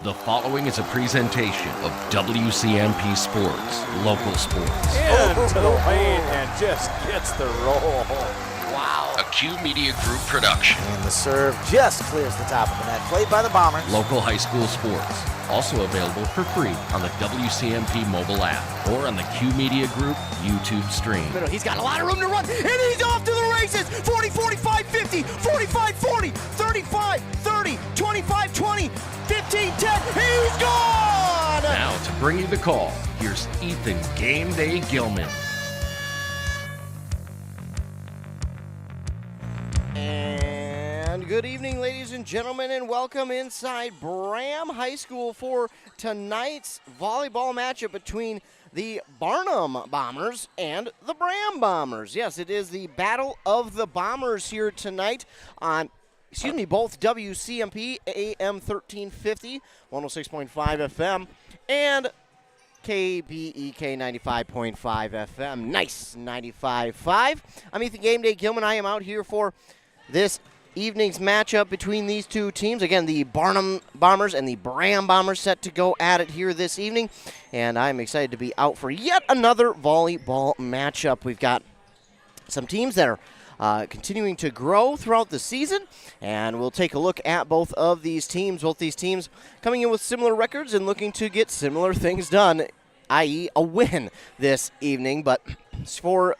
The following is a presentation of WCMP Sports, local sports. Into the lane and just gets the roll. Wow. A Q Media Group production. And the serve just clears the top of the net. Played by the Bombers. Local high school sports. Also available for free on the WCMP mobile app or on the Q Media Group YouTube stream. He's got a lot of room to run, and he's off to the races. 40, 45, 50, 45, 40, 35, 30, 25, 20, 15, 10. He's gone! Now to bring you the call, here's Ethan Game Day Gilman. And good evening, ladies and gentlemen, and welcome inside Braham High School for tonight's volleyball matchup between the Barnum Bombers and the Braham Bombers. Yes, it is the Battle of the Bombers here tonight on both WCMP AM 1350, 106.5 FM, and KBEK 95.5 FM. Nice, 95.5. I'm Ethan Game Day Gilman. I am out here for this evening's matchup between these two teams. Again, the Barnum Bombers and the Braham Bombers set to go at it here this evening. And I'm excited to be out for yet another volleyball matchup. We've got some teams that are continuing to grow throughout the season, and we'll take a look at both of these teams. Both these teams coming in with similar records and looking to get similar things done, i.e. a win this evening. But for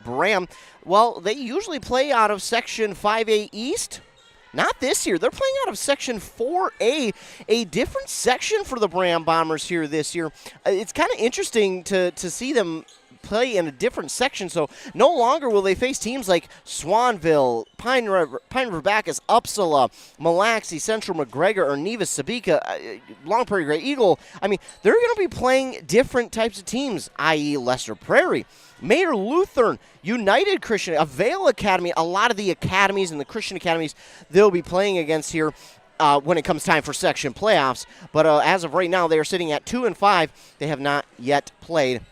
Braham, well, they usually play out of Section 5A East. Not this year. They're playing out of Section 4A, a different section for the Braham Bombers here this year. It's kind of interesting to see them play in a different section, so no longer will they face teams like Swanville, Pine River Bacchus, Uppsala, Mille Lacs, Central McGregor, or Nevis Sabika, Long Prairie Gray Eagle. I mean, they're going to be playing different types of teams, i.e. Lester Prairie, Mayor Lutheran, United Christian, Avail Academy, a lot of the academies and the Christian academies they'll be playing against here when it comes time for section playoffs. But as of right now, they are sitting at 2-5. They have not yet played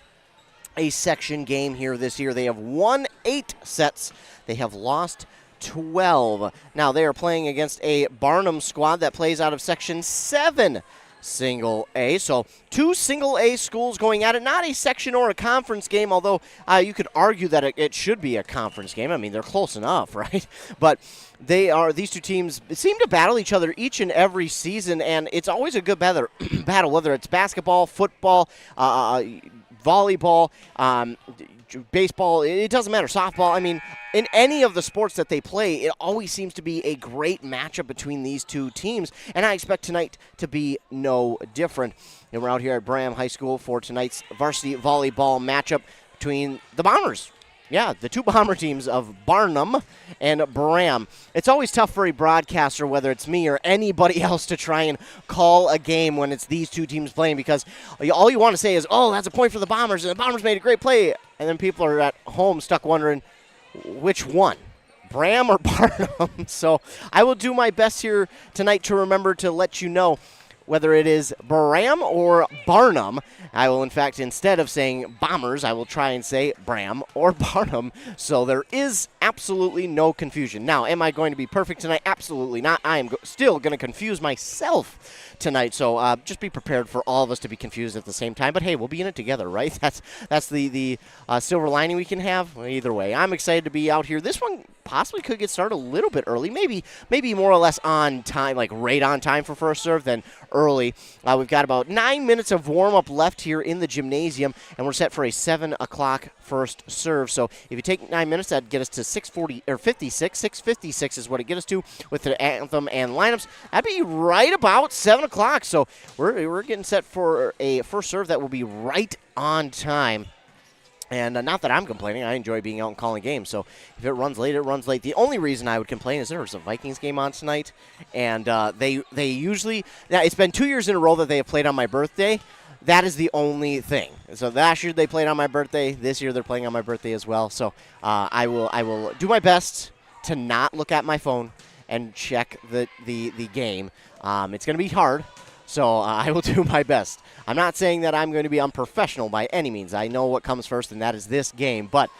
a section game here this year. They have won 8 sets. They have lost 12. Now they are playing against a Barnum squad that plays out of Section 7 Single A. So 2 Single A schools going at it. Not a section or a conference game, although you could argue that it should be a conference game. I mean, they're close enough, right? But these two teams seem to battle each other each and every season, and it's always a good battle, whether it's basketball, football, volleyball, baseball, it doesn't matter, softball. I mean, in any of the sports that they play, it always seems to be a great matchup between these two teams, and I expect tonight to be no different. And we're out here at Braham High School for tonight's varsity volleyball matchup between the Bombers. Yeah, the two Bomber teams of Barnum and Braham. It's always tough for a broadcaster, whether it's me or anybody else, to try and call a game when it's these two teams playing, because all you want to say is, oh, that's a point for the Bombers, and the Bombers made a great play. And then people are at home stuck wondering, which one, Braham or Barnum? So I will do my best here tonight to remember to let you know whether it is Braham or Barnum. I will, in fact, instead of saying Bombers, I will try and say Braham or Barnum, so there is absolutely no confusion. Now, am I going to be perfect tonight? Absolutely not. I am still going to confuse myself tonight, so just be prepared for all of us to be confused at the same time. But hey, we'll be in it together, right? That's the silver lining we can have. Either way, I'm excited to be out here. This one possibly could get started a little bit early, maybe more or less on time, like right on time for first serve than early. We've got about 9 minutes of warm-up left here in the gymnasium, and we're set for a 7 o'clock first serve. So if you take 9 minutes, that'd get us to 6:56. 6:56 is what it gets us to with the anthem and lineups. That'd be right about 7 o'clock. So we're getting set for a first serve that will be right on time. And not that I'm complaining. I enjoy being out and calling games. So if it runs late, it runs late. The only reason I would complain is there's a Vikings game on tonight. And they usually – now, it's been 2 years in a row that they have played on my birthday. That is the only thing. So last year they played on my birthday. This year they're playing on my birthday as well. So I will do my best to not look at my phone and check the game. It's going to be hard. So I will do my best. I'm not saying that I'm going to be unprofessional by any means. I know what comes first, and that is this game. But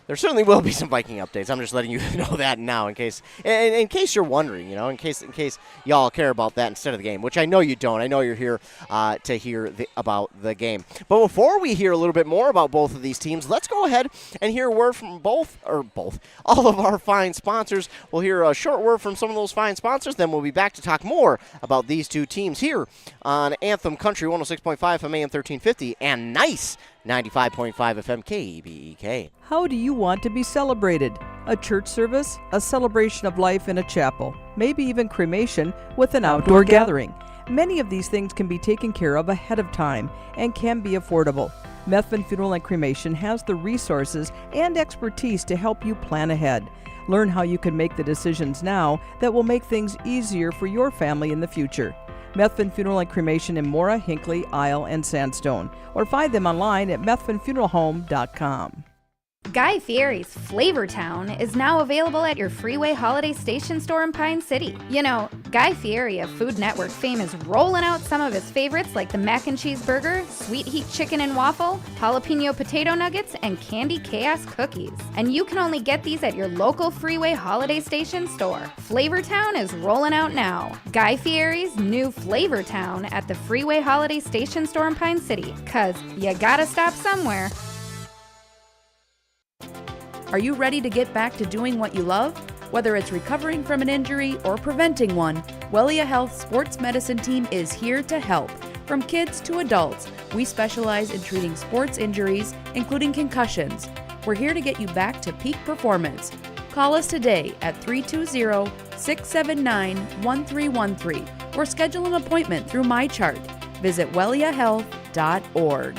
There certainly will be some Viking updates. I'm just letting you know that now, in case you're wondering, in case y'all care about that instead of the game, which I know you don't. I know you're here to hear about the game. But before we hear a little bit more about both of these teams, let's go ahead and hear a word from all of our fine sponsors. We'll hear a short word from some of those fine sponsors, then we'll be back to talk more about these two teams here on Anthem Country 106.5 FM AM 1350 and Nice 95.5 FM KBEK. How do you want to be celebrated? A church service, a celebration of life in a chapel, maybe even cremation with an outdoor gathering. Many of these things can be taken care of ahead of time and can be affordable. Methvin Funeral and Cremation has the resources and expertise to help you plan ahead. Learn how you can make the decisions now that will make things easier for your family in the future. Methvin Funeral and Cremation in Mora, Hinckley, Isle, and Sandstone, or find them online at methvinfuneralhome.com. Guy Fieri's Flavor Town is now available at your Freeway Holiday Station store in Pine City. Guy Fieri of Food Network fame is rolling out some of his favorites like the mac and cheese burger, sweet heat chicken and waffle, jalapeno potato nuggets, and candy chaos cookies. And you can only get these at your local Freeway Holiday Station store. Flavor Town is rolling out now. Guy Fieri's new Flavor Town at the Freeway Holiday Station store in Pine City. 'Cause you gotta stop somewhere. Are you ready to get back to doing what you love? Whether it's recovering from an injury or preventing one, Wellia Health Sports Medicine Team is here to help. From kids to adults, we specialize in treating sports injuries, including concussions. We're here to get you back to peak performance. Call us today at 320-679-1313 or schedule an appointment through MyChart. Visit welliahealth.org.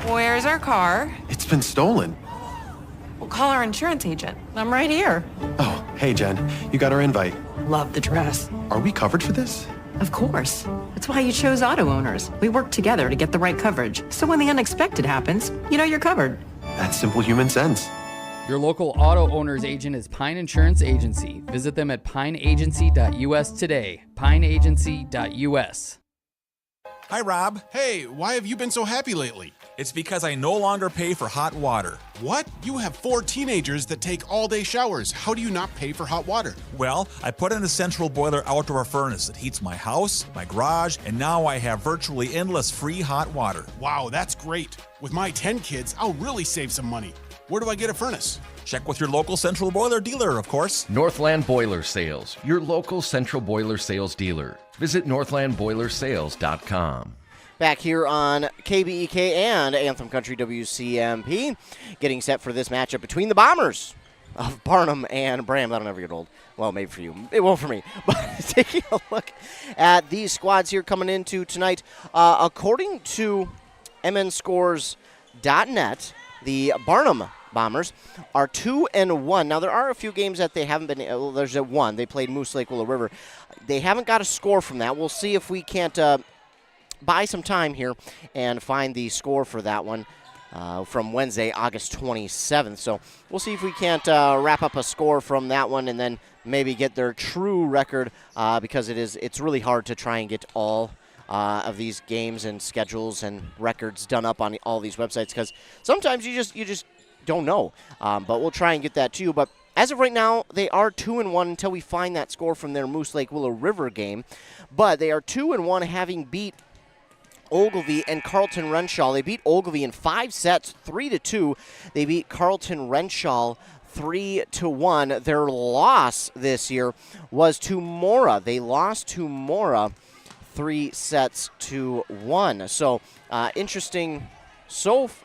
Where's our car? It's been stolen. We'll call our insurance agent. I'm right here. Oh, hey, Jen. You got our invite. Love the dress. Are we covered for this? Of course. That's why you chose auto owners. We work together to get the right coverage. So when the unexpected happens, you know you're covered. That's simple human sense. Your local auto owner's agent is Pine Insurance Agency. Visit them at pineagency.us today. pineagency.us. Hi, Rob. Hey, why have you been so happy lately? It's because I no longer pay for hot water. What? You have 4 teenagers that take all-day showers. How do you not pay for hot water? Well, I put in a central boiler outdoor furnace that heats my house, my garage, and now I have virtually endless free hot water. Wow, that's great. With my 10 kids, I'll really save some money. Where do I get a furnace? Check with your local central boiler dealer, of course. Northland Boiler Sales, your local central boiler sales dealer. Visit northlandboilersales.com. Back here on KBEK and Anthem Country WCMP, getting set for this matchup between the Bombers of Barnum and Braham. That'll never get old. Well, maybe for you. It won't for me. But taking a look at these squads here coming into tonight, according to mnscores.net, the Barnum Bombers are 2-1. Now, there are a few games that they haven't been. There's a one. They played Moose Lake Willow River. They haven't got a score from that. We'll see if we can't buy some time here and find the score for that one from Wednesday, August 27th. So we'll see if we can't wrap up a score from that one and then maybe get their true record because it's really hard to try and get all of these games and schedules and records done up on all these websites because sometimes you just don't know. But we'll try and get that to you. But as of right now, they are 2-1 until we find that score from their Moose Lake Willow River game. But they are 2-1, having beat Ogilvie and Carlton Renshaw. They beat Ogilvie in 5 sets, 3-2. They beat Carlton Renshaw 3-1. Their loss this year was to Mora. They lost to Mora 3-1. So interesting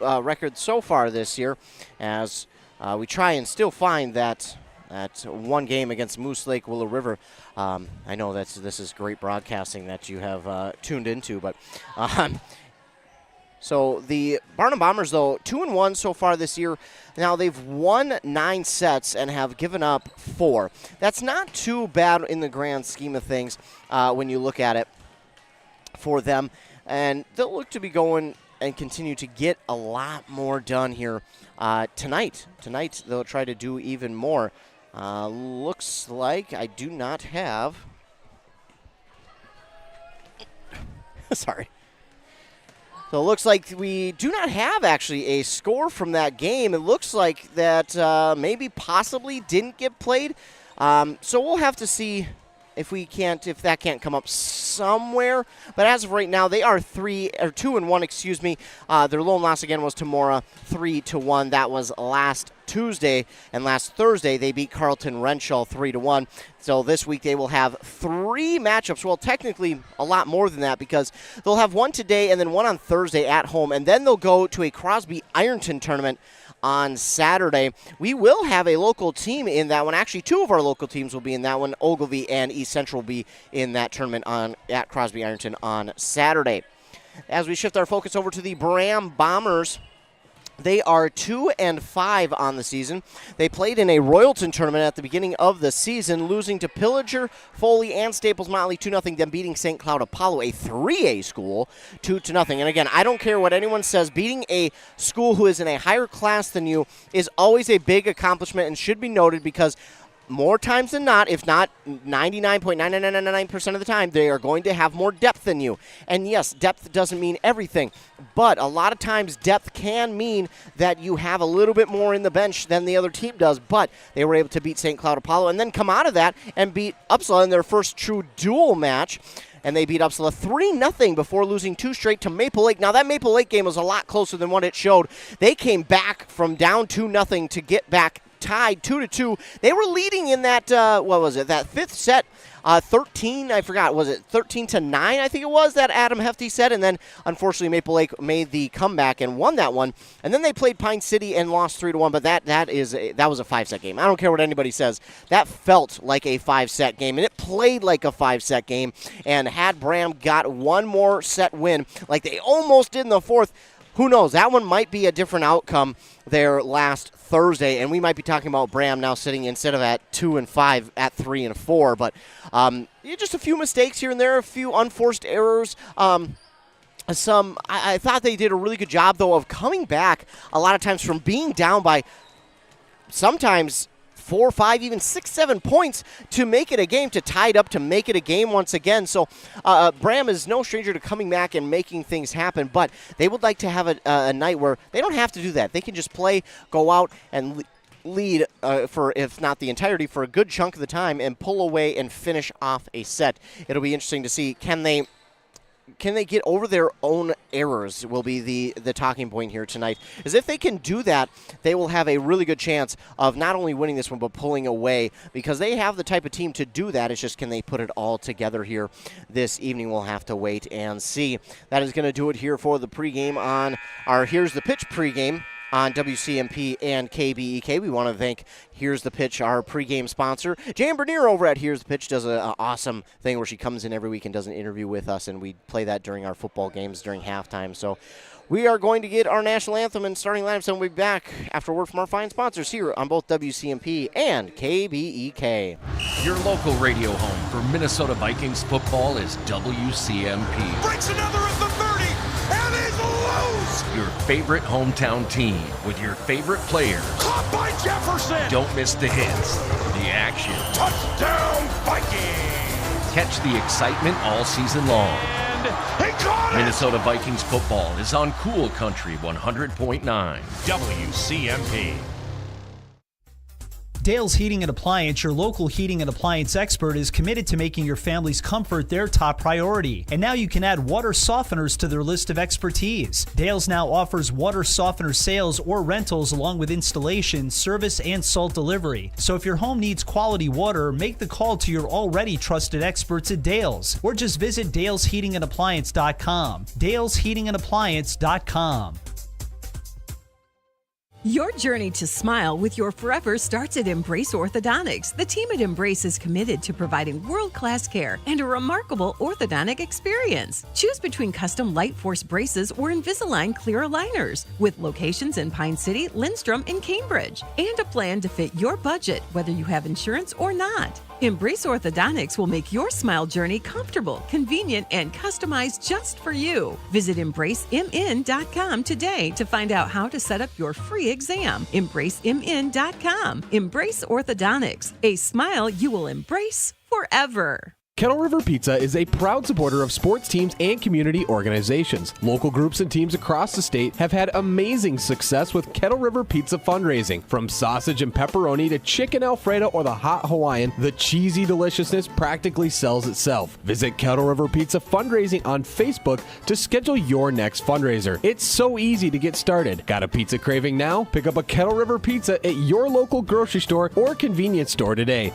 record so far this year as we try and still find that one game against Moose Lake Willow River. I know this is great broadcasting that you have tuned into, but so the Barnum Bombers, though, 2-1 so far this year. Now they've won 9 sets and have given up 4. That's not too bad in the grand scheme of things when you look at it for them, and they'll look to be going and continue to get a lot more done here tonight. Tonight they'll try to do even more. Looks like I do not have Sorry. So it looks like we do not have actually a score from that game. It looks like that maybe possibly didn't get played. So we'll have to see if that can't come up somewhere. But as of right now, they are 2-1. Their lone loss again was to Mora, 3-1. That was last Tuesday, and last Thursday they beat Carlton Renshaw 3-1. So this week they will have 3 matchups. Well, technically a lot more than that, because they'll have one today and then one on Thursday at home, and then they'll go to a Crosby Ironton tournament on Saturday. We will have a local team in that one. Actually, 2 of our local teams will be in that one. Ogilvie and East Central will be in that tournament at Crosby Ironton on Saturday. As we shift our focus over to the Braham Bombers, they are 2-5 on the season. They played in a Royalton tournament at the beginning of the season, losing to Pillager, Foley, and Staples Motley 2-0, then beating St. Cloud Apollo, a 3A school, 2-0. And again, I don't care what anyone says, beating a school who is in a higher class than you is always a big accomplishment and should be noted, because more times than not, if not 99.9999% of the time, they are going to have more depth than you. And yes, depth doesn't mean everything, but a lot of times depth can mean that you have a little bit more in the bench than the other team does. But they were able to beat St. Cloud Apollo and then come out of that and beat Uppsala in their first true dual match. And they beat Uppsala 3-0 before losing 2 straight to Maple Lake. Now, that Maple Lake game was a lot closer than what it showed. They came back from down 2-0 to get back tied 2-2. They were leading in that, that 5th set, 13, I forgot, was it 13-9, I think it was, that Adam Hefty set, and then, unfortunately, Maple Lake made the comeback and won that one, and then they played Pine City and lost 3-1, but that was a 5-set game. I don't care what anybody says. That felt like a 5-set game, and it played like a 5-set game, and had Braham got one more set win, like they almost did in the 4th, who knows? That one might be a different outcome there last Thursday, and we might be talking about Braham now sitting instead of at 2-5 at 3-4. But just a few mistakes here and there, a few unforced errors. I thought they did a really good job, though, of coming back a lot of times from being down by sometimes 4, 5, even 6, 7 points to make it a game, to tie it up, to make it a game once again. So Braham is no stranger to coming back and making things happen, but they would like to have a night where they don't have to do that. They can just play, go out, and lead for, if not the entirety, for a good chunk of the time and pull away and finish off a set. It'll be interesting to see, can they get over their own errors will be the talking point here tonight. As if they can do that, they will have a really good chance of not only winning this one, but pulling away, because they have the type of team to do that. It's just, can they put it all together here this evening? We'll have to wait and see. That is going to do it here for the pregame on our Here's the Pitch pregame on WCMP and KBEK. We want to thank Here's the Pitch, our pregame sponsor. Jan Bernier over at Here's the Pitch does an awesome thing where she comes in every week and does an interview with us, and we play that during our football games during halftime. So we are going to get our national anthem and starting lineup, and we'll be back after word from our fine sponsors here on both WCMP and KBEK. Your local radio home for Minnesota Vikings football is WCMP. Breaks another at the 30, and is loose! Your favorite hometown team with your favorite players. Caught by Jefferson! Don't miss the hits, the action. Touchdown, Vikings! Catch the excitement all season long. And he caught it! Minnesota Vikings football is on Cool Country 100.9. WCMP. Dale's Heating and Appliance, your local heating and appliance expert, is committed to making your family's comfort their top priority. And now you can add water softeners to their list of expertise. Dale's now offers water softener sales or rentals, along with installation, service, and salt delivery. So if your home needs quality water, make the call to your already trusted experts at Dale's, or just visit dalesheatingandappliance.com. dalesheatingandappliance.com. Your journey to smile with your forever starts at Embrace Orthodontics. The team at Embrace is committed to providing world-class care and a remarkable orthodontic experience. Choose between custom Light Force braces or Invisalign clear aligners, with locations in Pine City, Lindstrom, and Cambridge, and a plan to fit your budget, whether you have insurance or not. Embrace Orthodontics will make your smile journey comfortable, convenient, and customized just for you. Visit EmbraceMN.com today to find out how to set up your free exam. EmbraceMN.com. Embrace Orthodontics, a smile you will embrace forever. Kettle River Pizza is a proud supporter of sports teams and community organizations. Local groups and teams across the state have had amazing success with Kettle River Pizza fundraising. From sausage and pepperoni to chicken Alfredo or the hot Hawaiian, the cheesy deliciousness practically sells itself. Visit Kettle River Pizza fundraising on Facebook to schedule your next fundraiser. It's so easy to get started. Got a pizza craving now? Pick up a Kettle River Pizza at your local grocery store or convenience store today.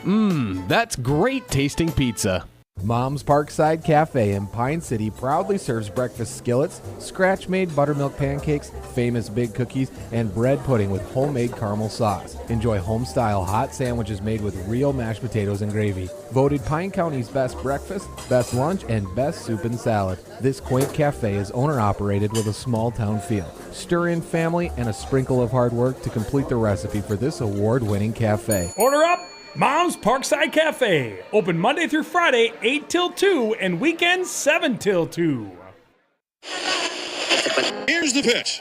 That's great tasting pizza. Mom's Parkside Cafe in Pine City proudly serves breakfast skillets, scratch-made buttermilk pancakes, famous big cookies, and bread pudding with homemade caramel sauce. Enjoy home-style hot sandwiches made with real mashed potatoes and gravy. Voted Pine County's best breakfast, best lunch, and best soup and salad. This quaint cafe is owner-operated with a small-town feel. Stir in family and a sprinkle of hard work to complete the recipe for this award-winning cafe. Order up! Mom's Parkside Cafe. Open Monday through Friday, 8 till 2, and weekends, 7 till 2. Here's the pitch.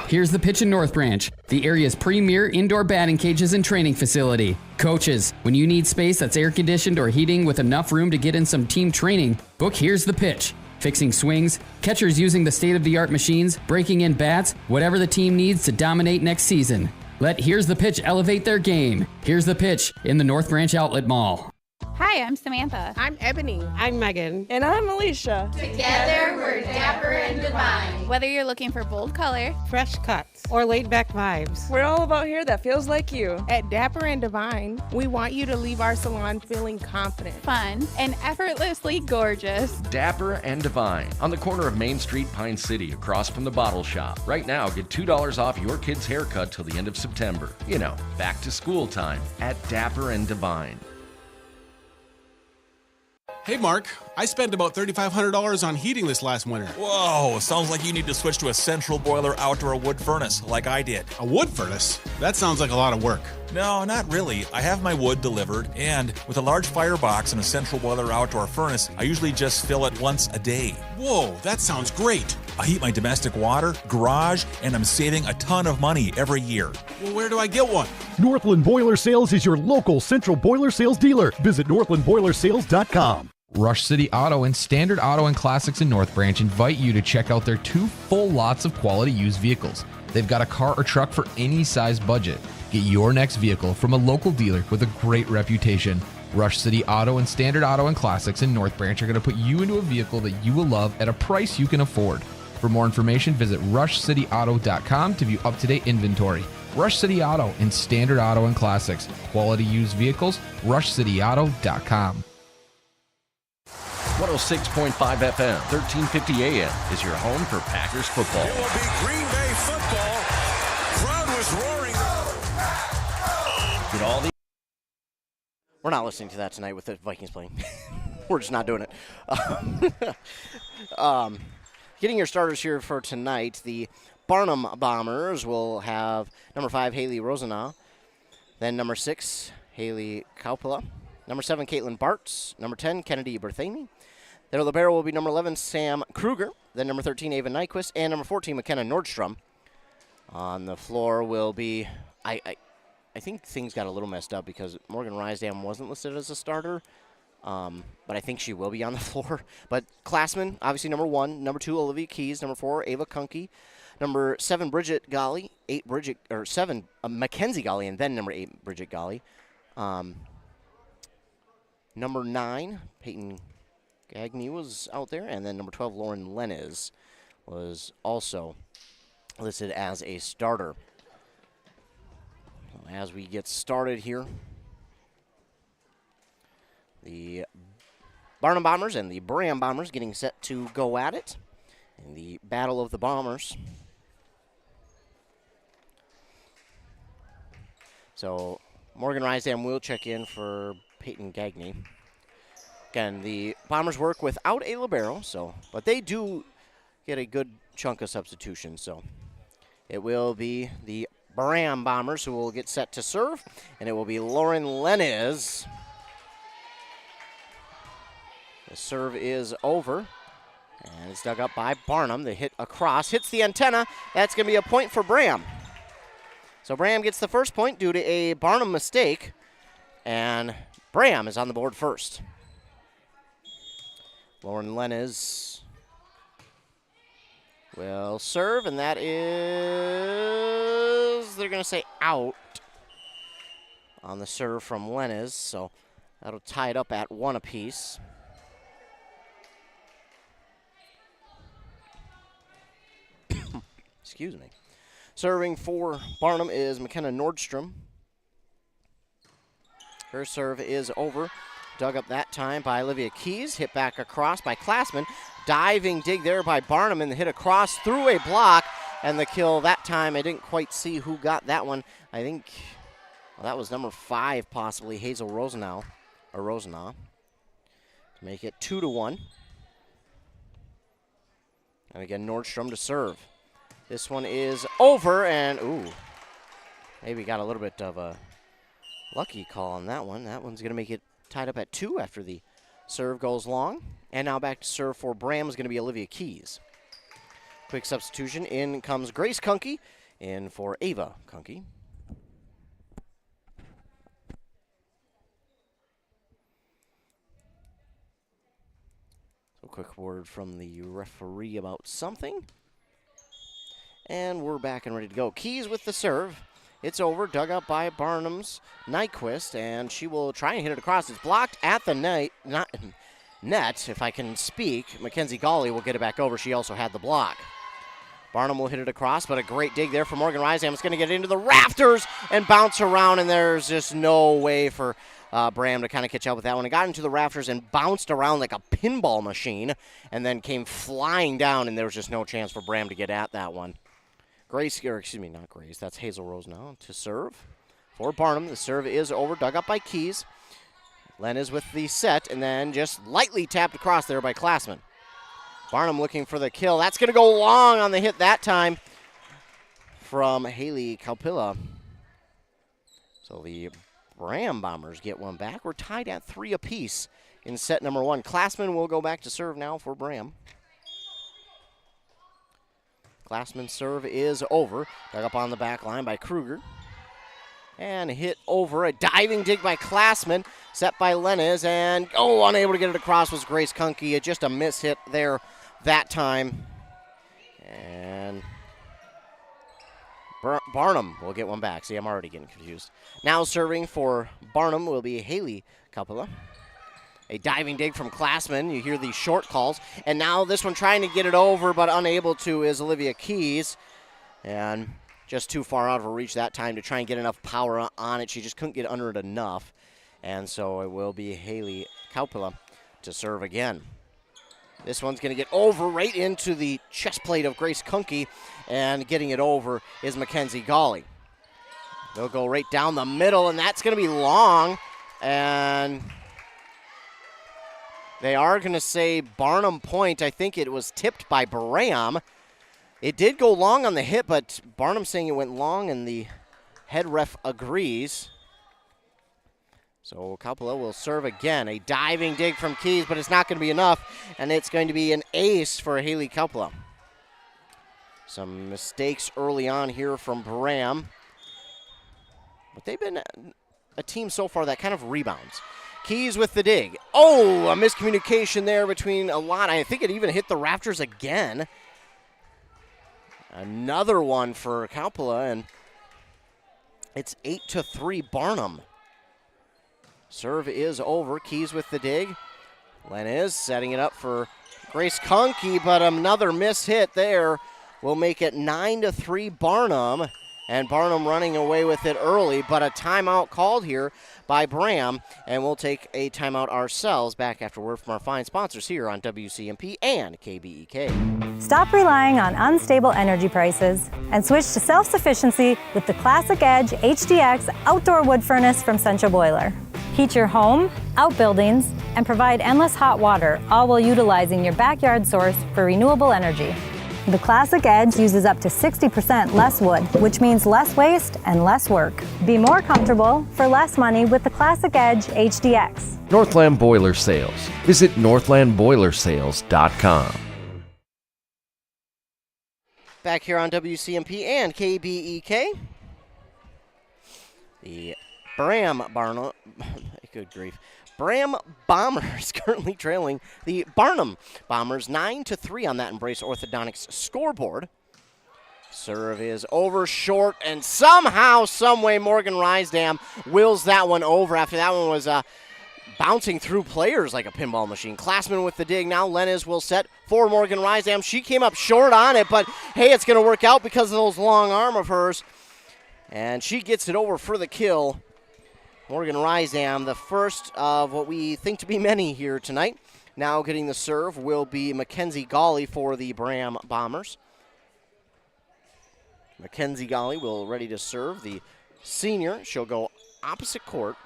Here's the pitch in North Branch, the area's premier indoor batting cages and training facility. Coaches, when you need space that's air-conditioned or heating with enough room to get in some team training, book Here's the Pitch. Fixing swings, catchers using the state-of-the-art machines, breaking in bats, whatever the team needs to dominate next season. Let Here's the Pitch elevate their game. Here's the Pitch in the North Branch Outlet Mall. Hi, I'm Samantha. I'm Ebony. I'm Megan. And I'm Alicia. Together, we're dapper and divine. Whether you're looking for bold color, fresh cuts, or laid-back vibes, we're all about hair that feels like you. At Dapper and Divine, we want you to leave our salon feeling confident, fun, and effortlessly gorgeous. Dapper and Divine on the corner of Main Street, Pine City, across from the Bottle Shop. Right now, get $2 off your kid's haircut till the end of September. You know, back to school time at Dapper and Divine. Hey, Mark, I spent about $3,500 on heating this last winter. Whoa, sounds like you need to switch to a central boiler outdoor wood furnace, like I did. A wood furnace? That sounds like a lot of work. No, not really. I have my wood delivered, and with a large firebox and a central boiler outdoor furnace, I usually just fill it once a day. Whoa, that sounds great. I heat my domestic water, garage, and I'm saving a ton of money every year. Well, where do I get one? Northland Boiler Sales is your local central boiler sales dealer. Visit northlandboilersales.com. Rush City Auto and Standard Auto and Classics in North Branch invite you to check out their 2 full lots of quality used vehicles. They've got a car or truck for any size budget. Get your next vehicle from a local dealer with a great reputation. Rush City Auto and Standard Auto and Classics in North Branch are going to put you into a vehicle that you will love at a price you can afford. For more information, visit rushcityauto.com to view up-to-date inventory. Rush City Auto and Standard Auto and Classics. Quality used vehicles, rushcityauto.com. 106.5 FM, 1350 AM is your home for Packers football. It will be Green Bay football. Crowd was roaring. Get all the We're not listening to that tonight with the Vikings playing. We're just not doing it. Getting your starters here for tonight, the Barnum Bombers will have number 5, Haley Rosenau. Then number 6, Haley Kaupala. Number 7, Caitlin Bartz. Number 10, Kennedy Berthamy. Their libero will be number 11, Sam Kruger. Then number 13, Ava Nyquist. And number 14, McKenna Nordstrom. On the floor will be, I think things got a little messed up because Morgan Rysdam wasn't listed as a starter. But I think she will be on the floor. But Classman, obviously number 1. Number 2, Olivia Keys. Number 4, Ava Kunke. Number 7, Bridget Golly. 7, Mackenzie Golly. And then number 8, Bridget Golly. Number 9, Peyton Gagne was out there. And then number 12, Lauren Lenez was also listed as a starter. As we get started here, the Barnum Bombers and the Braham Bombers getting set to go at it in the Battle of the Bombers. So Morgan Rysdam will check in for Peyton Gagne. Again, the Bombers work without a libero, but they do get a good chunk of substitution. So it will be the Braham Bombers who will get set to serve, and it will be Lauren Lenez. The serve is over, and it's dug up by Barnum. The hit across, hits the antenna. That's going to be a point for Braham. So Braham gets the first point due to a Barnum mistake, and Braham is on the board first. Lauren Lenez will serve, and that is, they're going to say out on the serve from Lenez, so that'll tie it up at 1 apiece. Excuse me. Serving for Barnum is McKenna Nordstrom. Her serve is over. Dug up that time by Olivia Keys. Hit back across by Klassman. Diving dig there by Barnum and the hit across through a block. And the kill that time, I didn't quite see who got that one. I think that was number 5 possibly, Hazel Rosenau. To make it 2-1. And again, Nordstrom to serve. This one is over, and ooh, maybe got a little bit of a lucky call on that one. That one's going to make it tied up at 2 after the serve goes long. And now back to serve for Braham is going to be Olivia Keys. Quick substitution. In comes Grace Kunke. In for Ava Kunke. So quick word from the referee about something. And we're back and ready to go. Keys with the serve. It's over, dug up by Barnum's Nyquist, and she will try and hit it across. It's blocked at the net, if I can speak. Mackenzie Gawley will get it back over. She also had the block. Barnum will hit it across, but a great dig there for Morgan Rysam. It's going to get into the rafters and bounce around, and there's just no way for Braham to kind of catch up with that one. It got into the rafters and bounced around like a pinball machine, and then came flying down, and there was just no chance for Braham to get at that one. Not Grace, that's Hazel Rose now to serve for Barnum. The serve is over, dug up by Keys. Len is with the set, and then just lightly tapped across there by Klassman. Barnum looking for the kill. That's going to go long on the hit that time from Haley Kaupila. So the Braham Bombers get one back. We're tied at 3 apiece in set number 1. Klassman will go back to serve now for Braham. Klassman's serve is over. Dug up on the back line by Kruger. And hit over. A diving dig by Klassman. Set by Lenez. And, unable to get it across was Grace Kunke. Just a miss hit there that time. And Barnum will get one back. See, I'm already getting confused. Now serving for Barnum will be Haley Kaupila. A diving dig from Klassman. You hear these short calls. And now this one trying to get it over, but unable to, is Olivia Keys. And just too far out of her reach that time to try and get enough power on it. She just couldn't get under it enough. And so it will be Haley Kaupila to serve again. This one's going to get over right into the chest plate of Grace Kunke. And getting it over is Mackenzie Gawley. They'll go right down the middle, and that's going to be long. And they are going to say Barnum point. I think it was tipped by Braham. It did go long on the hit, but Barnum saying it went long, and the head ref agrees. So Kaupila will serve again. A diving dig from Keys, but it's not going to be enough, and it's going to be an ace for Haley Kaupila. Some mistakes early on here from Braham. But they've been a team so far that kind of rebounds. Keys with the dig. A miscommunication there between a lot. I think it even hit the rafters again. Another one for Kaupila, and it's 8-3 Barnum. Serve is over. Keys with the dig. Len is setting it up for Grace Kunke, but another miss hit there will make it 9-3 Barnum. And Barnum running away with it early, but a timeout called here by Braham, and we'll take a timeout ourselves back after word from our fine sponsors here on WCMP and KBEK. Stop relying on unstable energy prices and switch to self-sufficiency with the Classic Edge HDX outdoor wood furnace from Central Boiler. Heat your home, outbuildings, and provide endless hot water, all while utilizing your backyard source for renewable energy. The Classic Edge uses up to 60% less wood, which means less waste and less work. Be more comfortable for less money with the Classic Edge HDX. Northland Boiler Sales. Visit northlandboilersales.com. Back here on WCMP and KBEK. The Barnum Braham Bombers currently trailing the Barnum Bombers 9-3 on that Embrace Orthodontics scoreboard. Serve is over short, and somehow, someway, Morgan Rysdam wills that one over after that one was bouncing through players like a pinball machine. Classman with the dig. Now Lenez will set for Morgan Rysdam. She came up short on it, but hey, it's going to work out because of those long arm of hers. And she gets it over for the kill. Morgan Rysdam, the first of what we think to be many here tonight. Now getting the serve will be Mackenzie Gawley for the Braham Bombers. Mackenzie Gawley will ready to serve. The senior, she'll go opposite court.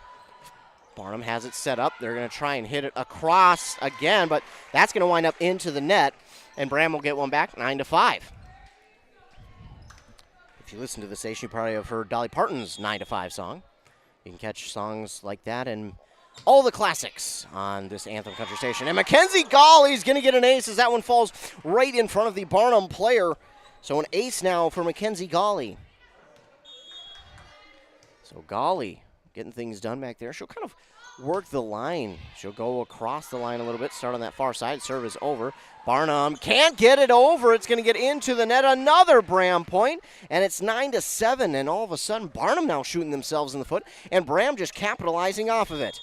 Barnum has it set up. They're going to try and hit it across again, but that's going to wind up into the net, and Braham will get one back, 9-5. If you listen to the station, you probably have heard Dolly Parton's 9-5 song. You can catch songs like that and all the classics on this Anthem Country station. And Mackenzie Gawley's going to get an ace as that one falls right in front of the Barnum player. So an ace now for Mackenzie Gawley. So Gawley getting things done back there. She'll kind of work the line. She'll go across the line a little bit, start on that far side. Serve is over. Barnum can't get it over. It's going to get into the net. Another Braham point, and it's 9-7. And all of a sudden, Barnum now shooting themselves in the foot, and Braham just capitalizing off of it.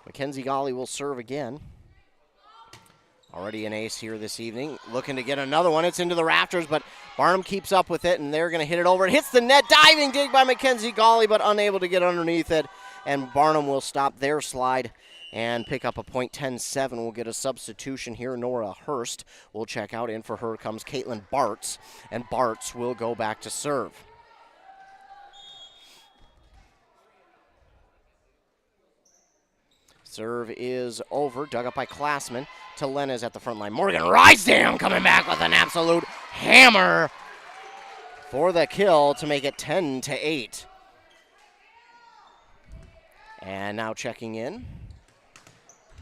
Mackenzie Gawley will serve again. Already an ace here this evening. Looking to get another one. It's into the rafters, but Barnum keeps up with it, and they're going to hit it over. It hits the net. Diving dig by Mackenzie Gawley, but unable to get underneath it. And Barnum will stop their slide and pick up a point. 10-7. We'll get a substitution here. Nora Hurst will check out. In for her comes Caitlin Bartz, and Bartz will go back to serve. Serve is over. Dug up by Classman to Lenez at the front line. Morgan Rysdam coming back with an absolute hammer for the kill to make it 10-8. And now checking in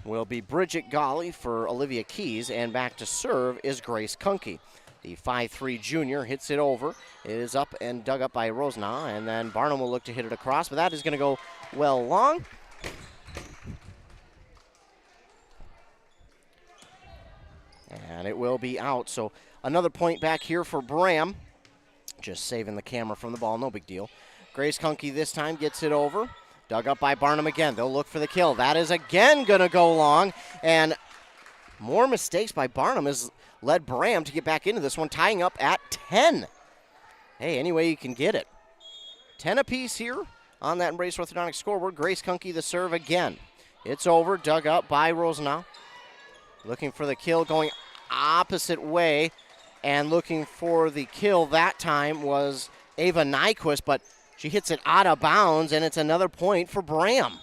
will be Bridget Gawley for Olivia Keys, and back to serve is Grace Kunke. The 5'3" junior hits it over. It is up and dug up by Rosna, and then Barnum will look to hit it across, but that is going to go well long. And it will be out. So another point back here for Braham. Just saving the camera from the ball, no big deal. Grace Kunke this time gets it over. Dug up by Barnum again. They'll look for the kill. That is again going to go long. And more mistakes by Barnum has led Braham to get back into this one, tying up at 10. Hey, any way you can get it. 10 apiece here on that Embrace Orthodontics scoreboard. Grace Kunke the serve again. It's over. Dug up by Rosenau. Looking for the kill, going opposite way, and looking for the kill that time was Ava Nyquist, but she hits it out of bounds, and it's another point for Braham.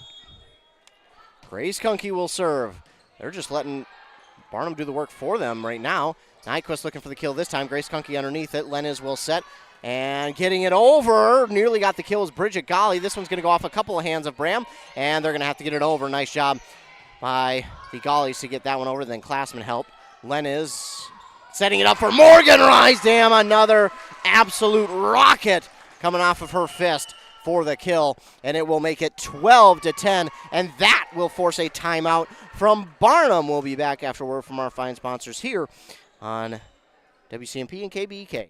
Grace Kunke will serve. They're just letting Barnum do the work for them right now. Nyquist looking for the kill this time. Grace Kunke underneath it. Lenez will set, and getting it over. Nearly got the kill was Bridget Gawley. This one's going to go off a couple of hands of Braham, and they're going to have to get it over. Nice job by the Gawleys to get that one over. Then Classman helped. Lenez setting it up for Morgan Rysdam. Another absolute rocket coming off of her fist for the kill, and it will make it 12-10, and that will force a timeout from Barnum. We'll be back after word from our fine sponsors here on WCMP and KBEK.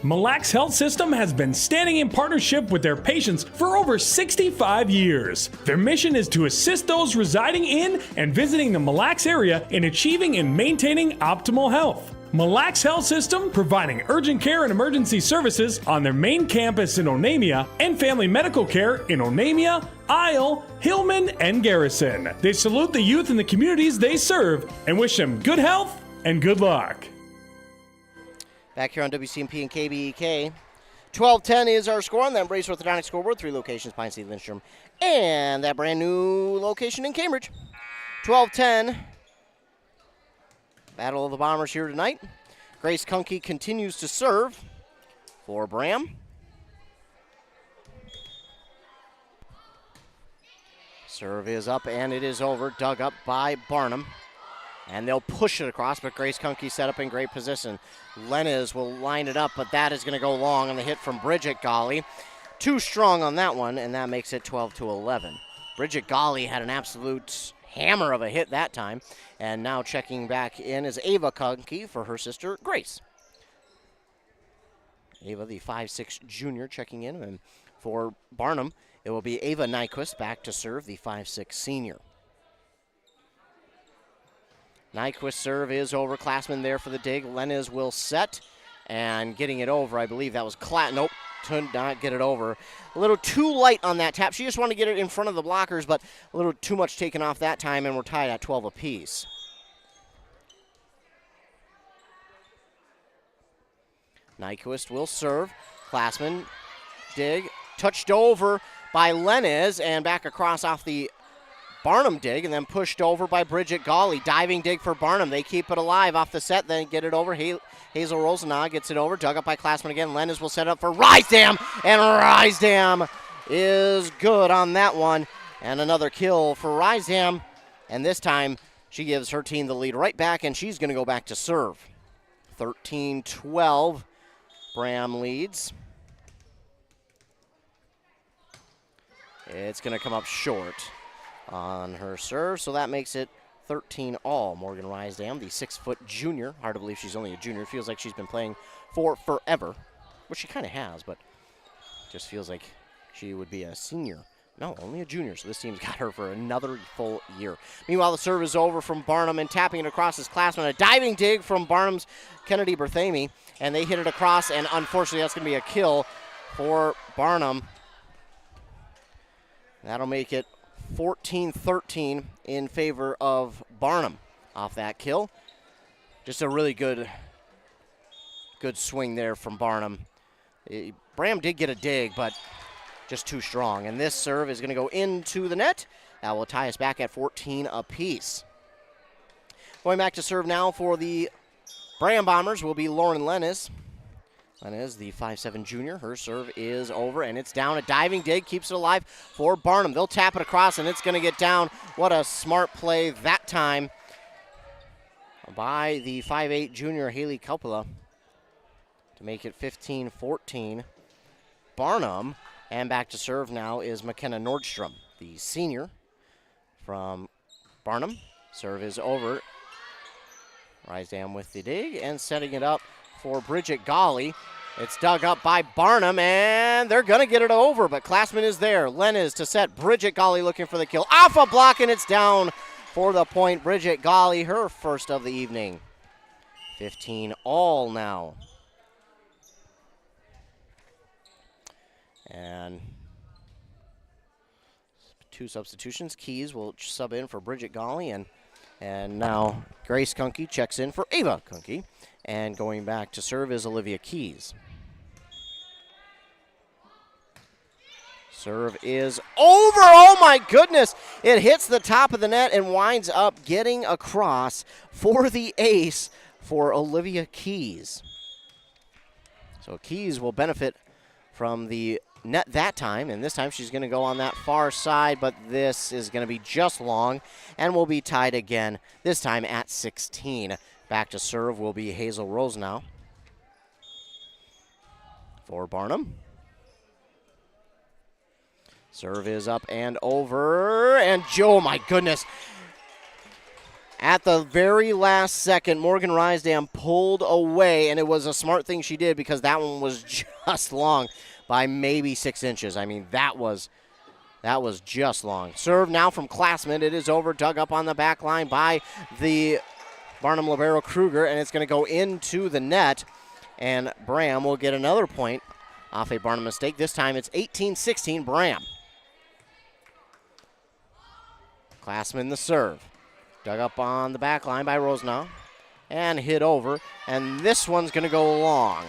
Mille Lacs Health System has been standing in partnership with their patients for over 65 years. Their mission is to assist those residing in and visiting the Mille Lacs area in achieving and maintaining optimal health. Mille Lacs Health System providing urgent care and emergency services on their main campus in Onamia and family medical care in Onamia, Isle, Hillman, and Garrison. They salute the youth in the communities they serve and wish them good health and good luck. Back here on WCMP and KBEK. 12-10 is our score on that Embrace Orthodontics scoreboard. 3 locations, Pine City, Lindstrom, and that brand new location in Cambridge. 12-10. Battle of the Bombers here tonight. Grace Kunke continues to serve for Braham. Serve is up, and it is over. Dug up by Barnum. And they'll push it across, but Grace Kunke set up in great position. Lenez will line it up, but that is going to go long on the hit from Bridget Gawley. Too strong on that one, and that makes it 12-11. Bridget Golly had an absolute hammer of a hit that time. And now checking back in is Ava Kunke for her sister, Grace. Ava, the 5'6" junior, checking in. And for Barnum, it will be Ava Nyquist back to serve, the 5'6" senior. Nyquist serve is over. Classman there for the dig. Lenez will set. And getting it over, I believe that was nope, could not get it over. A little too light on that tap. She just wanted to get it in front of the blockers, but a little too much taken off that time, and we're tied at 12 apiece. Nyquist will serve. Classman dig. Touched over by Lenez and back across off the Barnum dig, and then pushed over by Bridget Golly. Diving dig for Barnum. They keep it alive off the set, then get it over. Hazel Rosenau gets it over. Dug up by Classman again. Lenez will set up for Rysdam, and Rysdam is good on that one. And another kill for Rysdam, and this time she gives her team the lead right back, and she's going to go back to serve. 13-12, Braham leads. It's going to come up short on her serve, so that makes it 13-all. Morgan Rysdam, the 6-foot junior. Hard to believe she's only a junior. Feels like she's been playing for forever, which she kind of has, but just feels like she would be a senior. No, only a junior, so this team's got her for another full year. Meanwhile, the serve is over from Barnum, and tapping it across his Classman. A diving dig from Barnum's Kennedy Berthamy, and they hit it across, and unfortunately that's going to be a kill for Barnum. That'll make it 14-13 in favor of Barnum off that kill. Just a really good swing there from Barnum. Braham did get a dig, but just too strong. And this serve is going to go into the net. That will tie us back at 14 apiece. Going back to serve now for the Braham Bombers will be Lauren Lenez. Lenez, the 5'7" junior. Her serve is over, and it's down. A diving dig keeps it alive for Barnum. They'll tap it across, and it's going to get down. What a smart play that time by the 5'8" junior Haley Coppola to make it 15-14. Barnum, and back to serve now is McKenna Nordstrom, the senior from Barnum. Serve is over. Rysdam with the dig and setting it up for Bridget Golly. It's dug up by Barnum, and they're going to get it over, but Classman is there. Lenez to set. Bridget Golly looking for the kill. Off a block, and it's down for the point. Bridget Golly, her first of the evening. 15-all now. And two substitutions. Keys will sub in for Bridget Golly, and now Grace Kunke checks in for Ava Kunke. And going back to serve is Olivia Keys. Serve is over. Oh, my goodness. It hits the top of the net and winds up getting across for the ace for Olivia Keys. So Keys will benefit from the net that time, and this time she's going to go on that far side, but this is going to be just long, and we'll be tied again, this time at 16. Back to serve will be Hazel Rosenau for Barnum. Serve is up and over, and Joe, my goodness. At the very last second, Morgan Rysdam pulled away, and it was a smart thing she did because that one was just long by maybe 6 inches. I mean, that was just long. Serve now from Classman. It is over, dug up on the back line by the Barnum libero Kruger, and it's going to go into the net, and Braham will get another point off a Barnum mistake. This time it's 18-16 Braham. Classman the serve. Dug up on the back line by Rosenau and hit over, and this one's going to go long.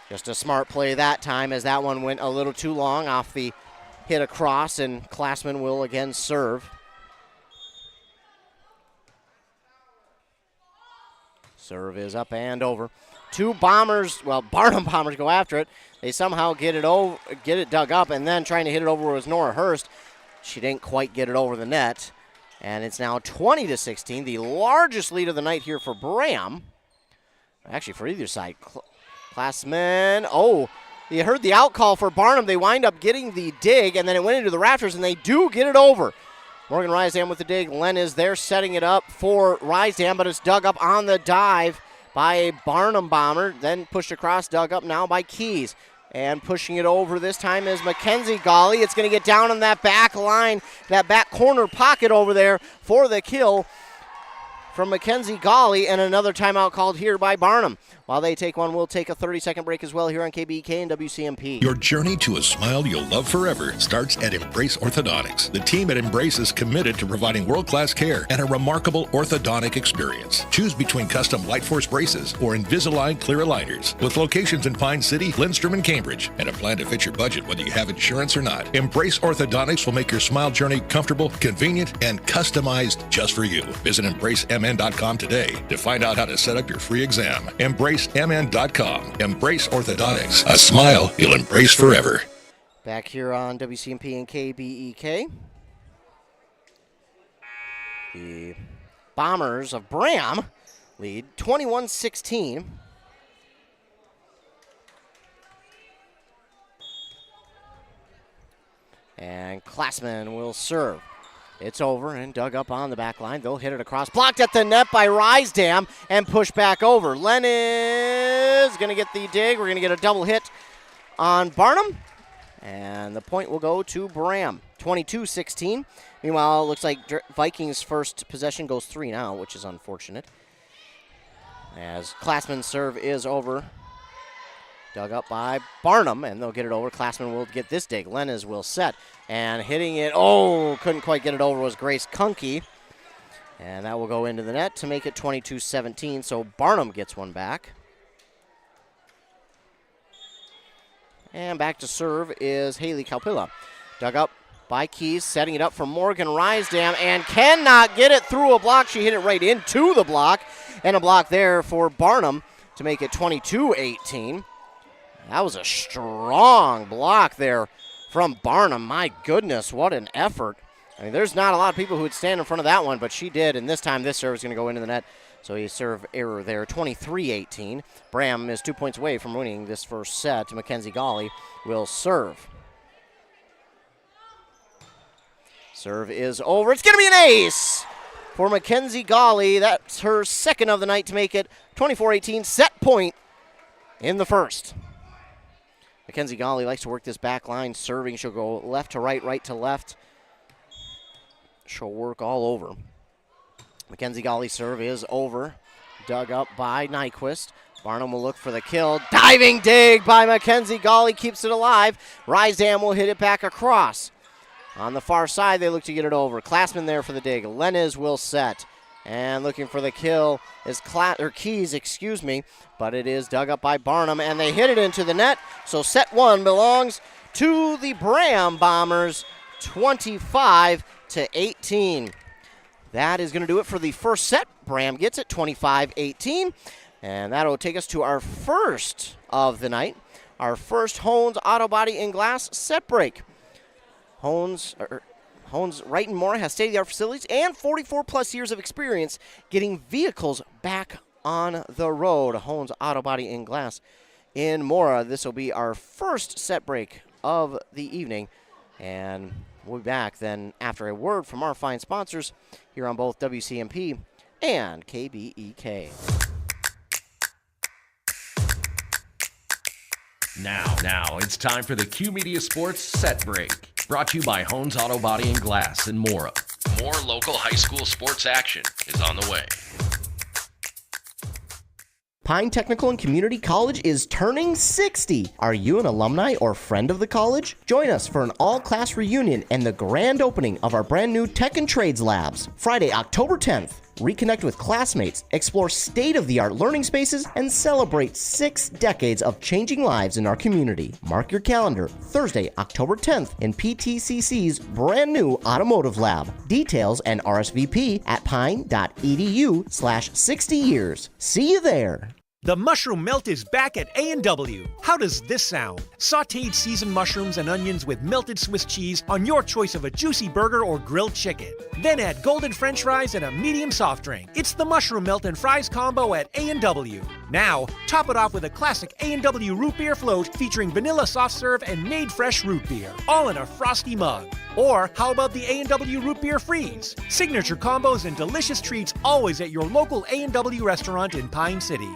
Just a smart play that time as that one went a little too long off the hit across, and Classman will again serve. Serve is up and over. Two Bombers, well, Barnum Bombers go after it. They somehow get it dug up, and then trying to hit it over was Nora Hurst. She didn't quite get it over the net. And it's now 20-16, the largest lead of the night here for Braham. Actually, for either side. Classman, You heard the out call for Barnum. They wind up getting the dig, and then it went into the rafters, and they do get it over. Morgan Rysdam with the dig. Len is there setting it up for Rysdam, but it's dug up on the dive by a Barnum bomber. Then pushed across, dug up now by Keys. And pushing it over this time is Mackenzie Golly. It's going to get down on that back line, that back corner pocket over there for the kill from Mackenzie Golly, and another timeout called here by Barnum. While they take one, we'll take a 30-second break as well here on KBEK and WCMP. Your journey to a smile you'll love forever starts at Embrace Orthodontics. The team at Embrace is committed to providing world-class care and a remarkable orthodontic experience. Choose between custom Light Force braces or Invisalign clear aligners. With locations in Pine City, Lindstrom, and Cambridge, and a plan to fit your budget whether you have insurance or not. Embrace Orthodontics will make your smile journey comfortable, convenient, and customized just for you. Visit EmbraceMN.com today to find out how to set up your free exam. EmbraceMN.com. Embrace Orthodontics. A smile you'll embrace forever. Back here on WCMP and KBEK. The Bombers of Braham lead 21-16. And Classman will serve. It's over and dug up on the back line. They'll hit it across. Blocked at the net by Rysdam and pushed back over. Len is going to get the dig. We're going to get a double hit on Barnum. And the point will go to Braham, 22-16. Meanwhile, it looks like Vikings' first possession goes 3 now, which is unfortunate. As Classman's serve is over. Dug up by Barnum, and they'll get it over. Classman will get this dig. Lenez will set. And hitting it, couldn't quite get it over, was Grace Kunke. And that will go into the net to make it 22-17, so Barnum gets one back. And back to serve is Haley Kalpila. Dug up by Keys, setting it up for Morgan Rysdam, and cannot get it through a block. She hit it right into the block, and a block there for Barnum to make it 22-18. That was a strong block there from Barnum. My goodness, what an effort. I mean, there's not a lot of people who would stand in front of that one, but she did, and this time this serve is going to go into the net. So a serve error there, 23-18. Braham is 2 points away from winning this first set. Mackenzie Golly will serve. Serve is over. It's going to be an ace for Mackenzie Golly. That's her second of the night to make it 24-18. Set point in the first. Mackenzie Golly likes to work this back line serving. She'll go left to right, right to left. She'll work all over. Mackenzie Golly's serve is over. Dug up by Nyquist. Barnum will look for the kill. Diving dig by Mackenzie Golly keeps it alive. Rysdam will hit it back across. On the far side, they look to get it over. Classman there for the dig. Lenez will set. And looking for the kill is Keys, but it is dug up by Barnum, and they hit it into the net. So set one belongs to the Braham Bombers, 25-18. That is going to do it for the first set. Braham gets it, 25-18, and that'll take us to our first of the night, our first Hones Auto Body and Glass set break. Hones Wright and Mora has state-of-the-art facilities and 44-plus years of experience getting vehicles back on the road. Hones Auto Body and Glass in Mora. This will be our first set break of the evening, and we'll be back then after a word from our fine sponsors here on both WCMP and KBEK. Now it's time for the Q Media Sports Set Break. Brought to you by Hones Auto Body and Glass in Mora. More local high school sports action is on the way. Pine Technical and Community College is turning 60. Are you an alumni or friend of the college? Join us for an all-class reunion and the grand opening of our brand new Tech and Trades Labs. Friday, October 10th. Reconnect with classmates, explore state-of-the-art learning spaces, and celebrate 6 decades of changing lives in our community. Mark your calendar, Thursday, October 10th in PTCC's brand new Automotive Lab. Details and RSVP at pine.edu/60years. See you there. The mushroom melt is back at A&W. How does this sound? Sautéed seasoned mushrooms and onions with melted Swiss cheese on your choice of a juicy burger or grilled chicken. Then add golden French fries and a medium soft drink. It's the mushroom melt and fries combo at A&W. Now, top it off with a classic A&W root beer float featuring vanilla soft serve and made fresh root beer, all in a frosty mug. Or how about the A&W root beer freeze? Signature combos and delicious treats always at your local A&W restaurant in Pine City.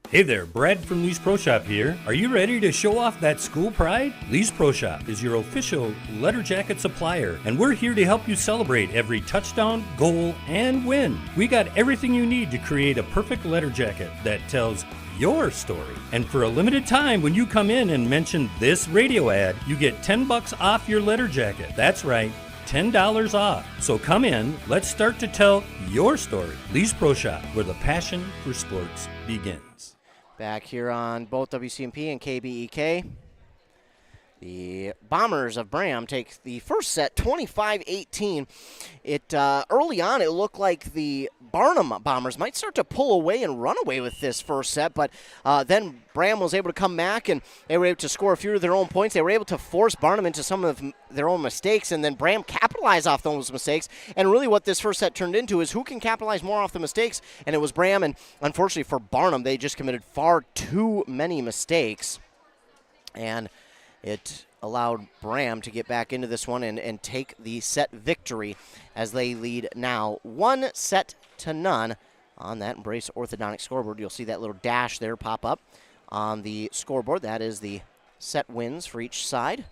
Hey there, Brad from Lee's Pro Shop here. Are you ready to show off that school pride? Lee's Pro Shop is your official letter jacket supplier, and we're here to help you celebrate every touchdown, goal, and win. We got everything you need to create a perfect letter jacket that tells your story. And for a limited time, when you come in and mention this radio ad, you get $10 off your letter jacket. That's right, $10 off. So come in, let's start to tell your story. Lee's Pro Shop, where the passion for sports begins. Back here on both WCMP and KBEK. The Bombers of Braham take the first set 25-18. Early on, it looked like the Barnum Bombers might start to pull away and run away with this first set, but then Braham was able to come back and they were able to score a few of their own points. They were able to force Barnum into some of their own mistakes, and then Braham capitalized off those mistakes. And really what this first set turned into is who can capitalize more off the mistakes, and it was Braham. And unfortunately for Barnum, they just committed far too many mistakes, and it allowed Braham to get back into this one and take the set victory as they lead now 1-0 on that Embrace Orthodontic scoreboard. You'll see that little dash there pop up on the scoreboard. That is the set wins for each side.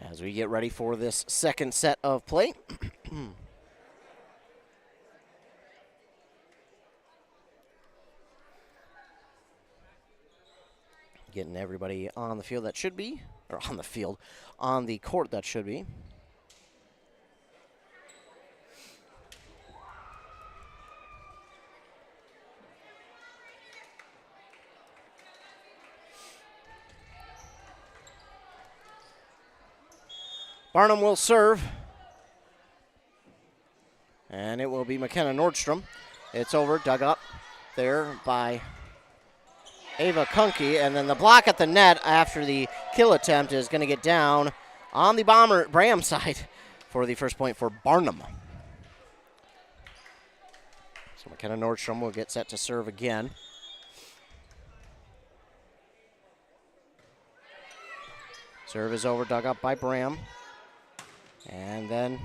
As we get ready for this second set of play. Getting everybody on the field that should be, or on the field, on the court that should be. Barnum will serve. And it will be McKenna Nordstrom. It's over, dug up there by Ava Kunke, and then the block at the net after the kill attempt is going to get down on the Braham side for the first point for Barnum. So McKenna Nordstrom will get set to serve again. Serve is over, dug up by Braham. And then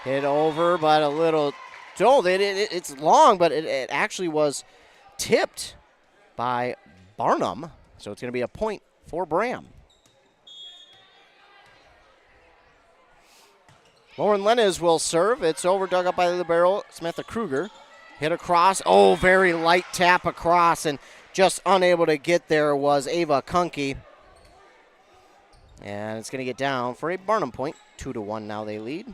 hit over, but a little, it's long, but it actually was tipped by Barnum, so it's going to be a point for Braham. Lauren Lenez will serve. It's over, dug up by the libero, Samantha Kruger. Hit across. Oh, very light tap across, and just unable to get there was Ava Kunke. And it's going to get down for a Barnum point. 2-1 now they lead.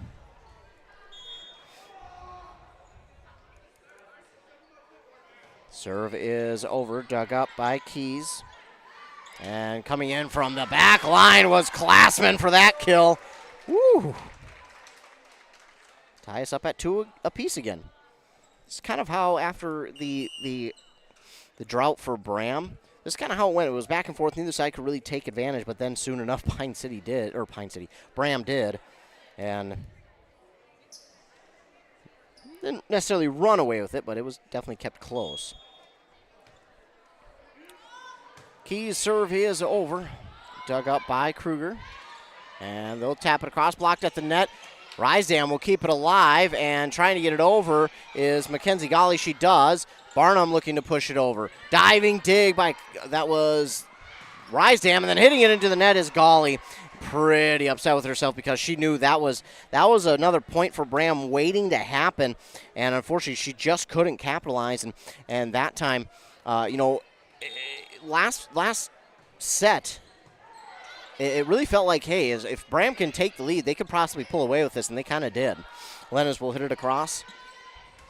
Serve is over, dug up by Keys. And coming in from the back line was Glassman for that kill. Woo! Tie us up at 2 apiece again. It's kind of how after the drought for Braham, this is kind of how it went. It was back and forth. Neither side could really take advantage, but then soon enough Braham did. And didn't necessarily run away with it, but it was definitely kept close. Keys' serve is over. Dug up by Kruger. And they'll tap it across, blocked at the net. Rysdam will keep it alive, and trying to get it over is Mackenzie Golly. She does. Barnum looking to push it over. Diving dig by, that was Rysdam, and then hitting it into the net is Golly. Pretty upset with herself because she knew that was another point for Braham waiting to happen, and unfortunately she just couldn't capitalize. And that time, last set, it really felt like, hey, if Braham can take the lead, they could possibly pull away with this, and they kind of did. Lennis will hit it across.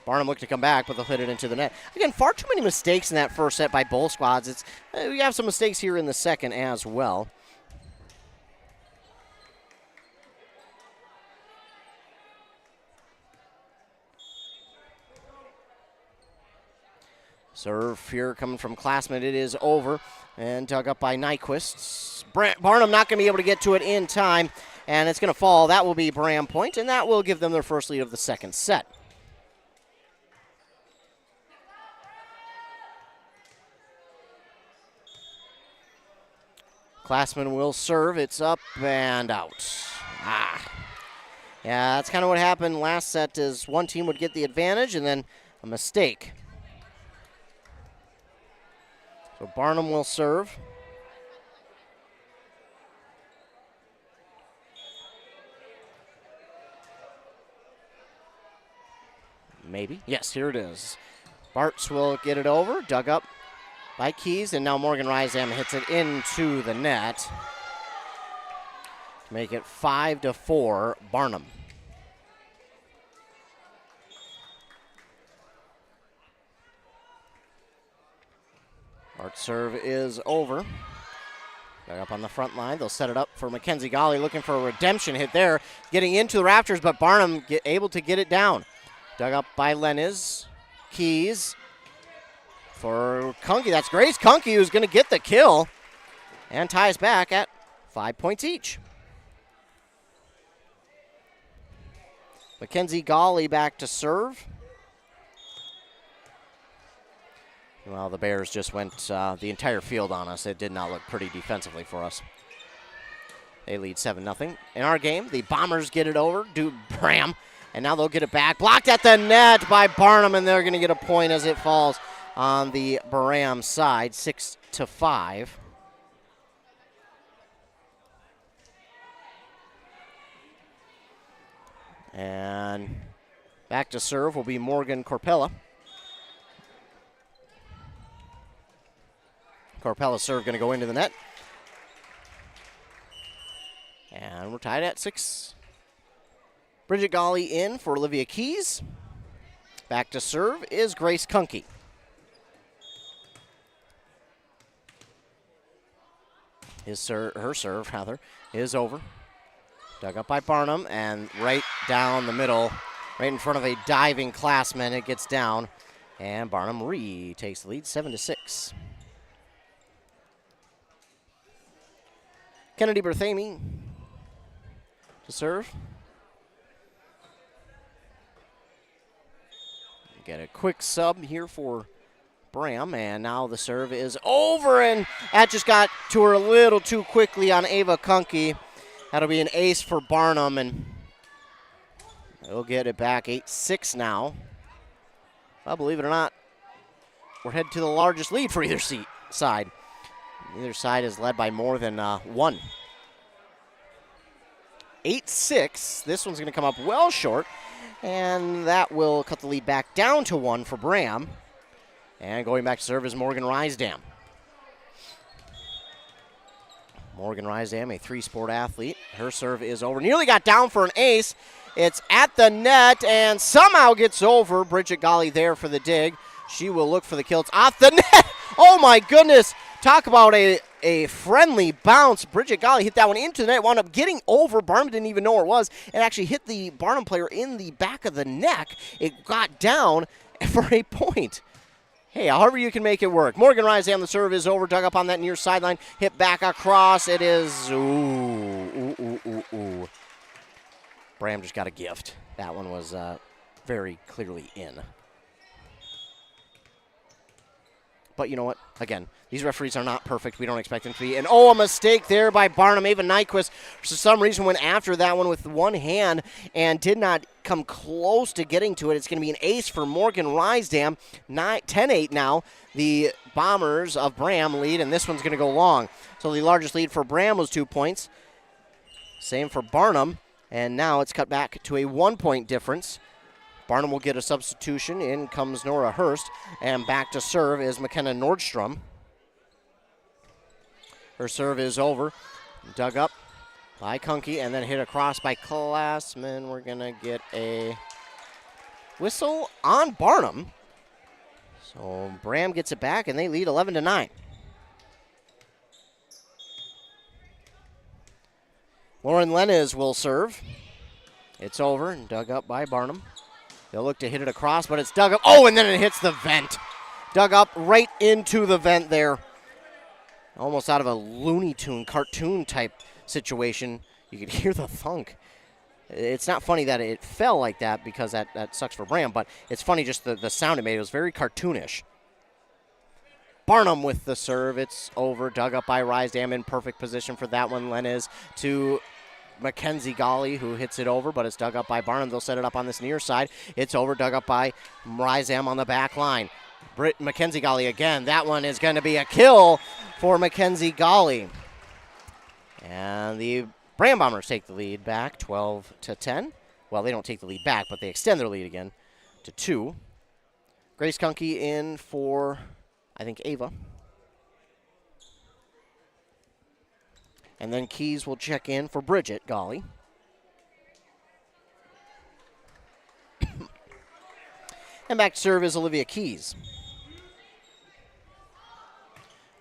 Barnum looked to come back, but they'll hit it into the net. Again, far too many mistakes in that first set by both squads. We have some mistakes here in the second as well. Serve here coming from Classman. It is over and dug up by Nyquist. Barnum not going to be able to get to it in time, and it's going to fall. That will be Braham point, and that will give them their first lead of the second set. Classman will serve. It's up and out. Yeah, that's kind of what happened last set is one team would get the advantage and then a mistake. So Barnum will serve. Maybe. Yes, here it is. Bartz will get it over. Dug up by Keys, and now Morgan Rysam hits it into the net to make it 5-4 Barnum. Bart's serve is over. They're up on the front line. They'll set it up for Mackenzie Golly, looking for a redemption hit there, getting into the rafters, but Barnum able to get it down. Dug up by Leniz. Keys for Kunke. That's Grace Kunke who's going to get the kill and ties back at 5 points each. Mackenzie Golly back to serve. Well, the Bears just went the entire field on us. It did not look pretty defensively for us. They lead 7-0. In our game, the Bombers get it over to Braham, and now they'll get it back. Blocked at the net by Barnum, and they're going to get a point as it falls on the Braham side, 6-5. And back to serve will be Morgan Corpella. Corpella's serve going to go into the net. And we're tied at 6. Bridget Golly in for Olivia Keys. Back to serve is Grace Kunke. Her serve, is over. Dug up by Barnum, and right down the middle, right in front of a diving Classman, it gets down. And Barnum takes the lead, 7-6. Kennedy Berthamy to serve. Get a quick sub here for Braham, and now the serve is over, and that just got to her a little too quickly on Ava Kunke. That'll be an ace for Barnum, and they'll get it back 8-6 now. Well, believe it or not, we're headed to the largest lead for either side. Neither side is led by more than one. 8-6. This one's going to come up well short, and that will cut the lead back down to 1 for Braham. And going back to serve is Morgan Rysdam. Morgan Rysdam, a 3-sport athlete. Her serve is over. Nearly got down for an ace. It's at the net and somehow gets over. Bridget Golly there for the dig. She will look for the kill. It's off the net. Oh, my goodness. Talk about a friendly bounce. Bridget Golly hit that one into the net, wound up getting over. Barnum didn't even know where it was. It actually hit the Barnum player in the back of the neck. It got down for a point. Hey, however you can make it work. Morgan Rysdam, the serve is over. Dug up on that near sideline. Hit back across. It is, ooh. Braham just got a gift. That one was very clearly in. But you know what? Again, these referees are not perfect. We don't expect them to be. And a mistake there by Barnum. Ava Nyquist, for some reason, went after that one with one hand and did not come close to getting to it. It's going to be an ace for Morgan Rysdam. 10-8 now. The Bombers of Braham lead, and this one's going to go long. So the largest lead for Braham was 2 points. Same for Barnum. And now it's cut back to a 1-point difference. Barnum will get a substitution. In comes Nora Hurst. And back to serve is McKenna Nordstrom. Her serve is over. Dug up by Kunke and then hit across by Classman. We're going to get a whistle on Barnum. So Braham gets it back and they lead 11-9. Lauren Leniz will serve. It's over and dug up by Barnum. They'll look to hit it across, but it's dug up. Oh, and then it hits the vent. dug up right into the vent there. Almost out of a Looney Tune cartoon type situation. You could hear the thunk. It's not funny that it fell like that because that sucks for Braham, but it's funny just the sound it made. It was very cartoonish. Barnum with the serve. It's over. Dug up by Rysdam in perfect position for that one. Lenez to Mackenzie Golly, who hits it over, but it's dug up by Barnum. They'll set it up on this near side. It's over. Dug up by Rysdam on the back line. Mackenzie Golly again. That one is going to be a kill for Mackenzie Golly. And the Braham Bombers take the lead back 12-10. Well, they don't take the lead back, but they extend their lead again to 2. Grace Kunke in for, I think, Ava. And then Keys will check in for Bridget Golly. And back to serve is Olivia Keys.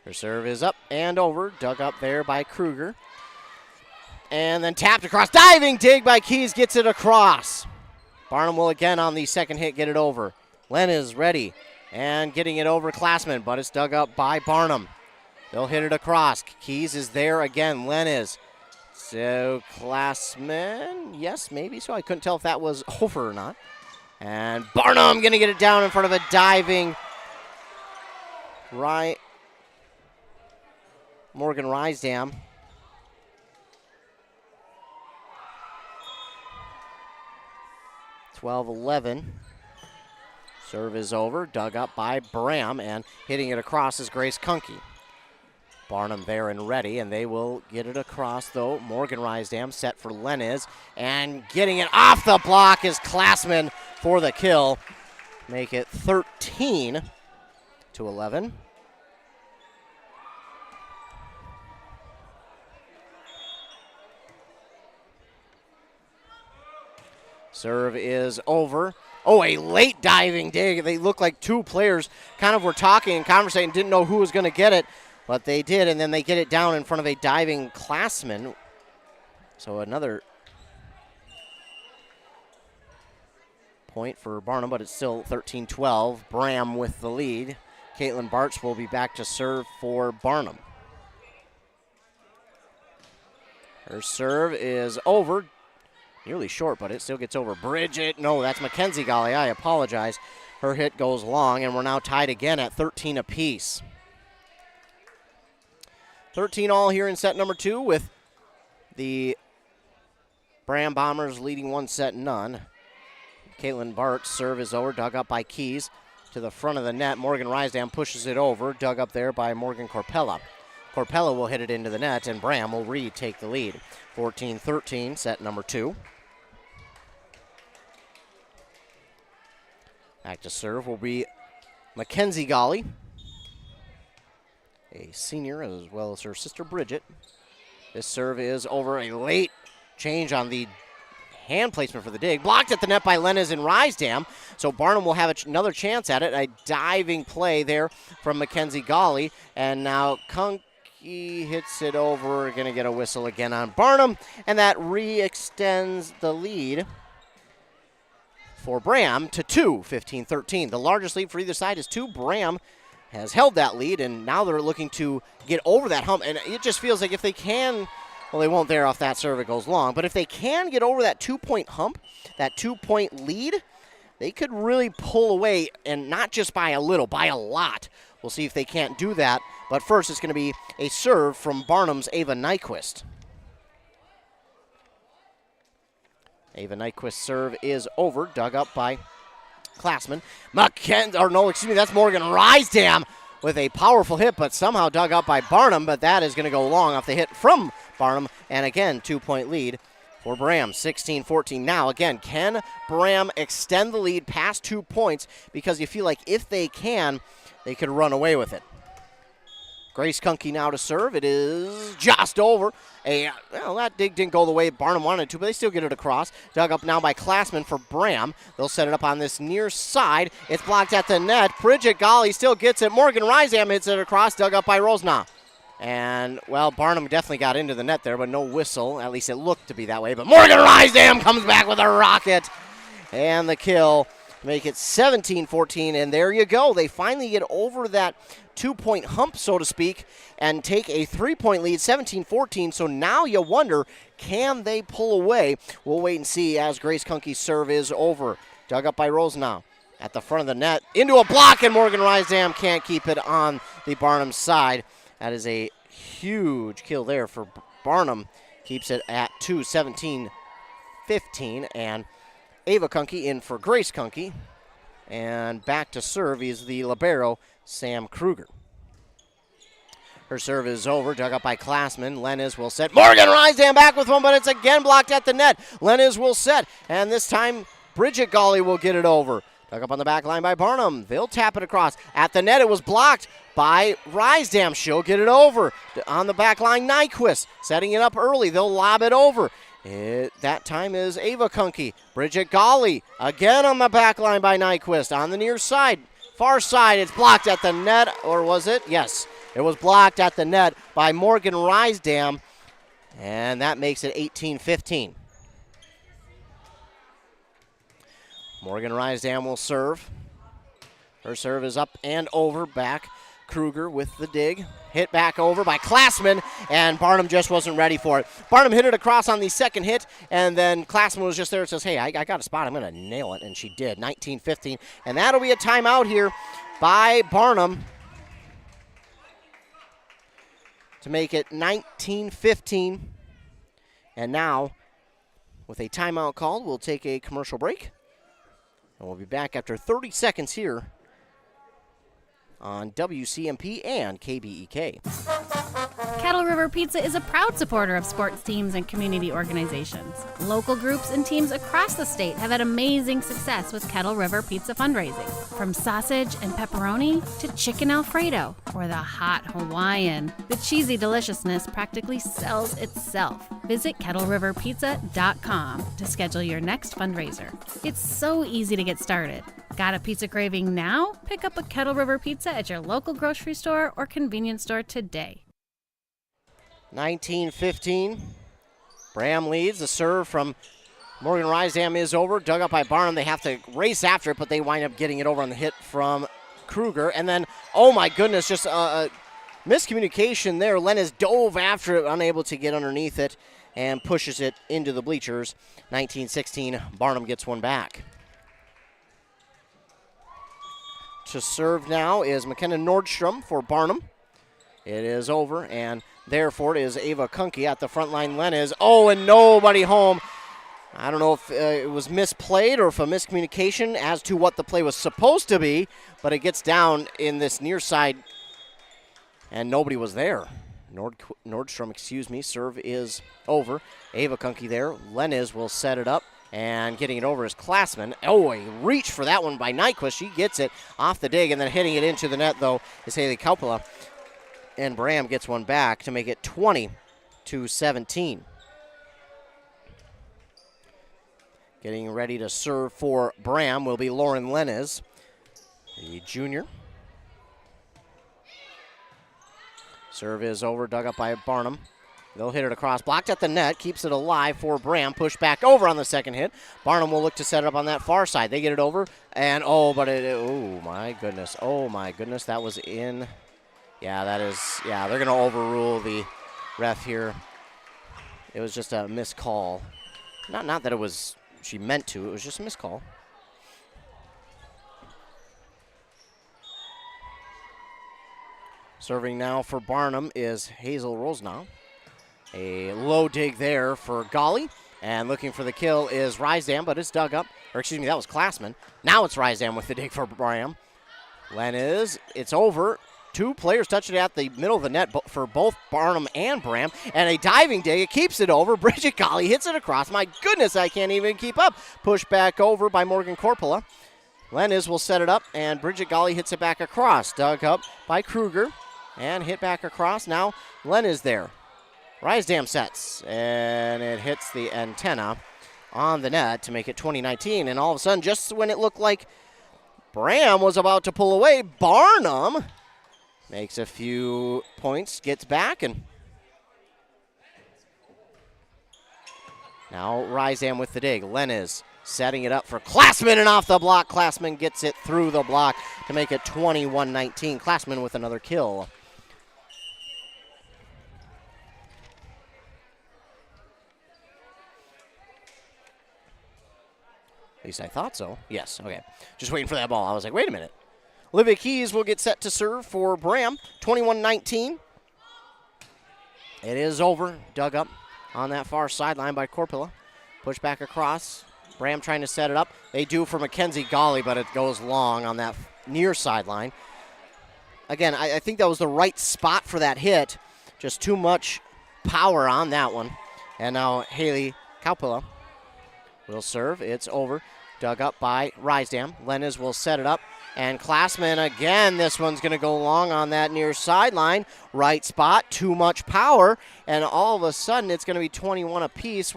Her serve is up and over. Dug up there by Kruger. And then tapped across. Diving dig by Keys gets it across. Barnum will again on the second hit get it over. Len is ready and getting it over Classman, but it's dug up by Barnum. They'll hit it across. Keys is there again. Len is. So Classman, yes, maybe so. I couldn't tell if that was over or not. And Barnum going to get it down in front of a diving Morgan Rysdam. (12-11). Serve is over. Dug up by Braham, and hitting it across is Grace Kunke. Barnum there and ready, and they will get it across, though. Morgan Rysdam set for Lenez, and getting it off the block is Classman for the kill. Make it 13-11. Serve is over. Oh, a late diving dig. They look like two players kind of were talking and conversating, didn't know who was going to get it, but they did, and then they get it down in front of a diving Classman. So another point for Barnum, but it's still 13-12. Braham with the lead. Caitlin Bartz will be back to serve for Barnum. Her serve is over. Nearly short, but it still gets over. Bridget, no, that's Mackenzie Golly. I apologize. Her hit goes long, and we're now tied again at 13 apiece. 13 all here in set number 2 with the Braham Bombers leading 1-0. Caitlin Bart's serve is over, dug up by Keys to the front of the net. Morgan Rysdam pushes it over, dug up there by Morgan Corpella. Corpella will hit it into the net, and Braham will retake the lead. 14-13, set number 2. Back to serve will be Mackenzie Golly, a senior, as well as her sister Bridget. This serve is over. A late change on the hand placement for the dig. Blocked at the net by Lenez and Rysdam. So Barnum will have another chance at it. A diving play there from Mackenzie Golly. And now Kunke hits it over. Going to get a whistle again on Barnum. And that re-extends the lead for Braham to 2, 15-13. The largest lead for either side is 2. Braham has held that lead, and now they're looking to get over that hump. And it just feels like if they can, well, they won't there off that serve. It goes long. But if they can get over that 2-point hump, that 2-point lead, they could really pull away, and not just by a little, by a lot. We'll see if they can't do that. But first, it's going to be a serve from Barnum's Ava Nyquist. Ava Nyquist's serve is over, dug up by Classman. That's Morgan Rysdam with a powerful hit, but somehow dug up by Barnum, but that is going to go long off the hit from Barnum. And again, 2-point lead for Braham, 16-14. Now, again, can Braham extend the lead past 2 points? Because you feel like if they can, they could run away with it. Grace Kunke now to serve. It is just over. That dig didn't go the way Barnum wanted to, but they still get it across. Dug up now by Classman for Braham. They'll set it up on this near side. It's blocked at the net. Bridget Golly still gets it. Morgan Rysdam hits it across. Dug up by Rosna. And, well, Barnum definitely got into the net there, but no whistle. At least it looked to be that way. But Morgan Rysdam comes back with a rocket. And the kill to make it 17-14. And there you go. They finally get over that 2-point hump, so to speak, and take a 3-point lead, 17-14. So now you wonder, can they pull away? We'll wait and see as Grace Kunke's serve is over. Dug up by Rosenau at the front of the net. Into a block, and Morgan Rysdam can't keep it on the Barnum side. That is a huge kill there for Barnum. Keeps it at 2, 17-15. And Ava Kunke in for Grace Kunke. And back to serve is the libero, Sam Kruger. Her serve is over, dug up by Klassman. Lenez will set. Morgan Rysdam back with one, but it's again blocked at the net. Lenez will set, and this time Bridget Gawley will get it over. Dug up on the back line by Barnum. They'll tap it across. At the net, it was blocked by Rysdam. She'll get it over. On the back line, Nyquist setting it up early. They'll lob it over. That time is Ava Kunke. Bridget Gawley again on the back line by Nyquist. On the near side, far side, it's blocked at the net, or was it? Yes, it was blocked at the net by Morgan Rysdam, and that makes it 18-15. Morgan Rysdam will serve. Her serve is up and over, back. Kruger with the dig. Hit back over by Klassman, and Barnum just wasn't ready for it. Barnum hit it across on the second hit, and then Klassman was just there and says, hey, I got a spot. I'm going to nail it, and she did. 19-15, and that'll be a timeout here by Barnum to make it 19-15. And now, with a timeout called, we'll take a commercial break, and we'll be back after 30 seconds here on WCMP and KBEK. Kettle River Pizza is a proud supporter of sports teams and community organizations. Local groups and teams across the state have had amazing success with Kettle River Pizza fundraising. From sausage and pepperoni to chicken Alfredo or the hot Hawaiian, the cheesy deliciousness practically sells itself. Visit KettleRiverPizza.com to schedule your next fundraiser. It's so easy to get started. Got a pizza craving now? Pick up a Kettle River Pizza at your local grocery store or convenience store today. 19-15. Braham leads. The serve from Morgan Rysdam is over. Dug up by Barnum. They have to race after it, but they wind up getting it over on the hit from Kruger. And then, oh my goodness, just a miscommunication there. Lenez dove after it, unable to get underneath it, and pushes it into the bleachers. 19-16. Barnum gets one back. To serve now is McKenna Nordstrom for Barnum. It is over, and therefore it is Ava Kunke at the front line. Lenez, oh, and nobody home. I don't know if it was misplayed or if a miscommunication as to what the play was supposed to be, but it gets down in this near side, and nobody was there. Nordstrom, serve is over. Ava Kunke there. Lenez will set it up. And getting it over is Klassman. Oh, a reach for that one by Nyquist. She gets it off the dig, and then hitting it into the net, though, is Haley Kaupala. And Braham gets one back to make it 20-17. Getting ready to serve for Braham will be Lauren Lenez, the junior. Serve is over, dug up by Barnum. They'll hit it across, blocked at the net, keeps it alive for Braham, pushed back over on the second hit. Barnum will look to set it up on that far side. They get it over, and oh my goodness, that was in. Yeah, they're going to overrule the ref here. It was just a missed call. Not that it was, she meant to, it was just a missed call. Serving now for Barnum is Hazel Rosenau. A low dig there for Gawley. And looking for the kill is Rysdam, but it's dug up. Or excuse me, that was Klassman. Now it's Rysdam with the dig for Braham. Lenez, it's over. Two players touched it at the middle of the net for both Barnum and Braham. And a diving dig, it keeps it over. Bridget Gawley hits it across. My goodness, I can't even keep up. Pushed back over by Morgan Korpela. Lenez will set it up, and Bridget Gawley hits it back across. Dug up by Kruger, and hit back across. Now Lenez there. Rysdam sets, and it hits the antenna on the net to make it 20-19. And all of a sudden, just when it looked like Braham was about to pull away, Barnum makes a few points, gets back, and now Rysdam with the dig. Lenez Setting it up for Classman, and off the block. Classman gets it through the block to make it 21-19. Classman with another kill. At least I thought so. Yes, okay. Just waiting for that ball. I was like, wait a minute. Olivia Keys will get set to serve for Braham. 21-19. It is over. Dug up on that far sideline by Corpilla. Push back across. Braham trying to set it up. They do for Mackenzie Golly, but it goes long on that near sideline. Again, I think that was the right spot for that hit. Just too much power on that one. And now Haley Corpilla will serve. It's over. Dug up by Rysdam. Lenez will set it up. And Classman again. This one's going to go long on that near sideline. Right spot. Too much power. And all of a sudden, it's going to be 21 apiece.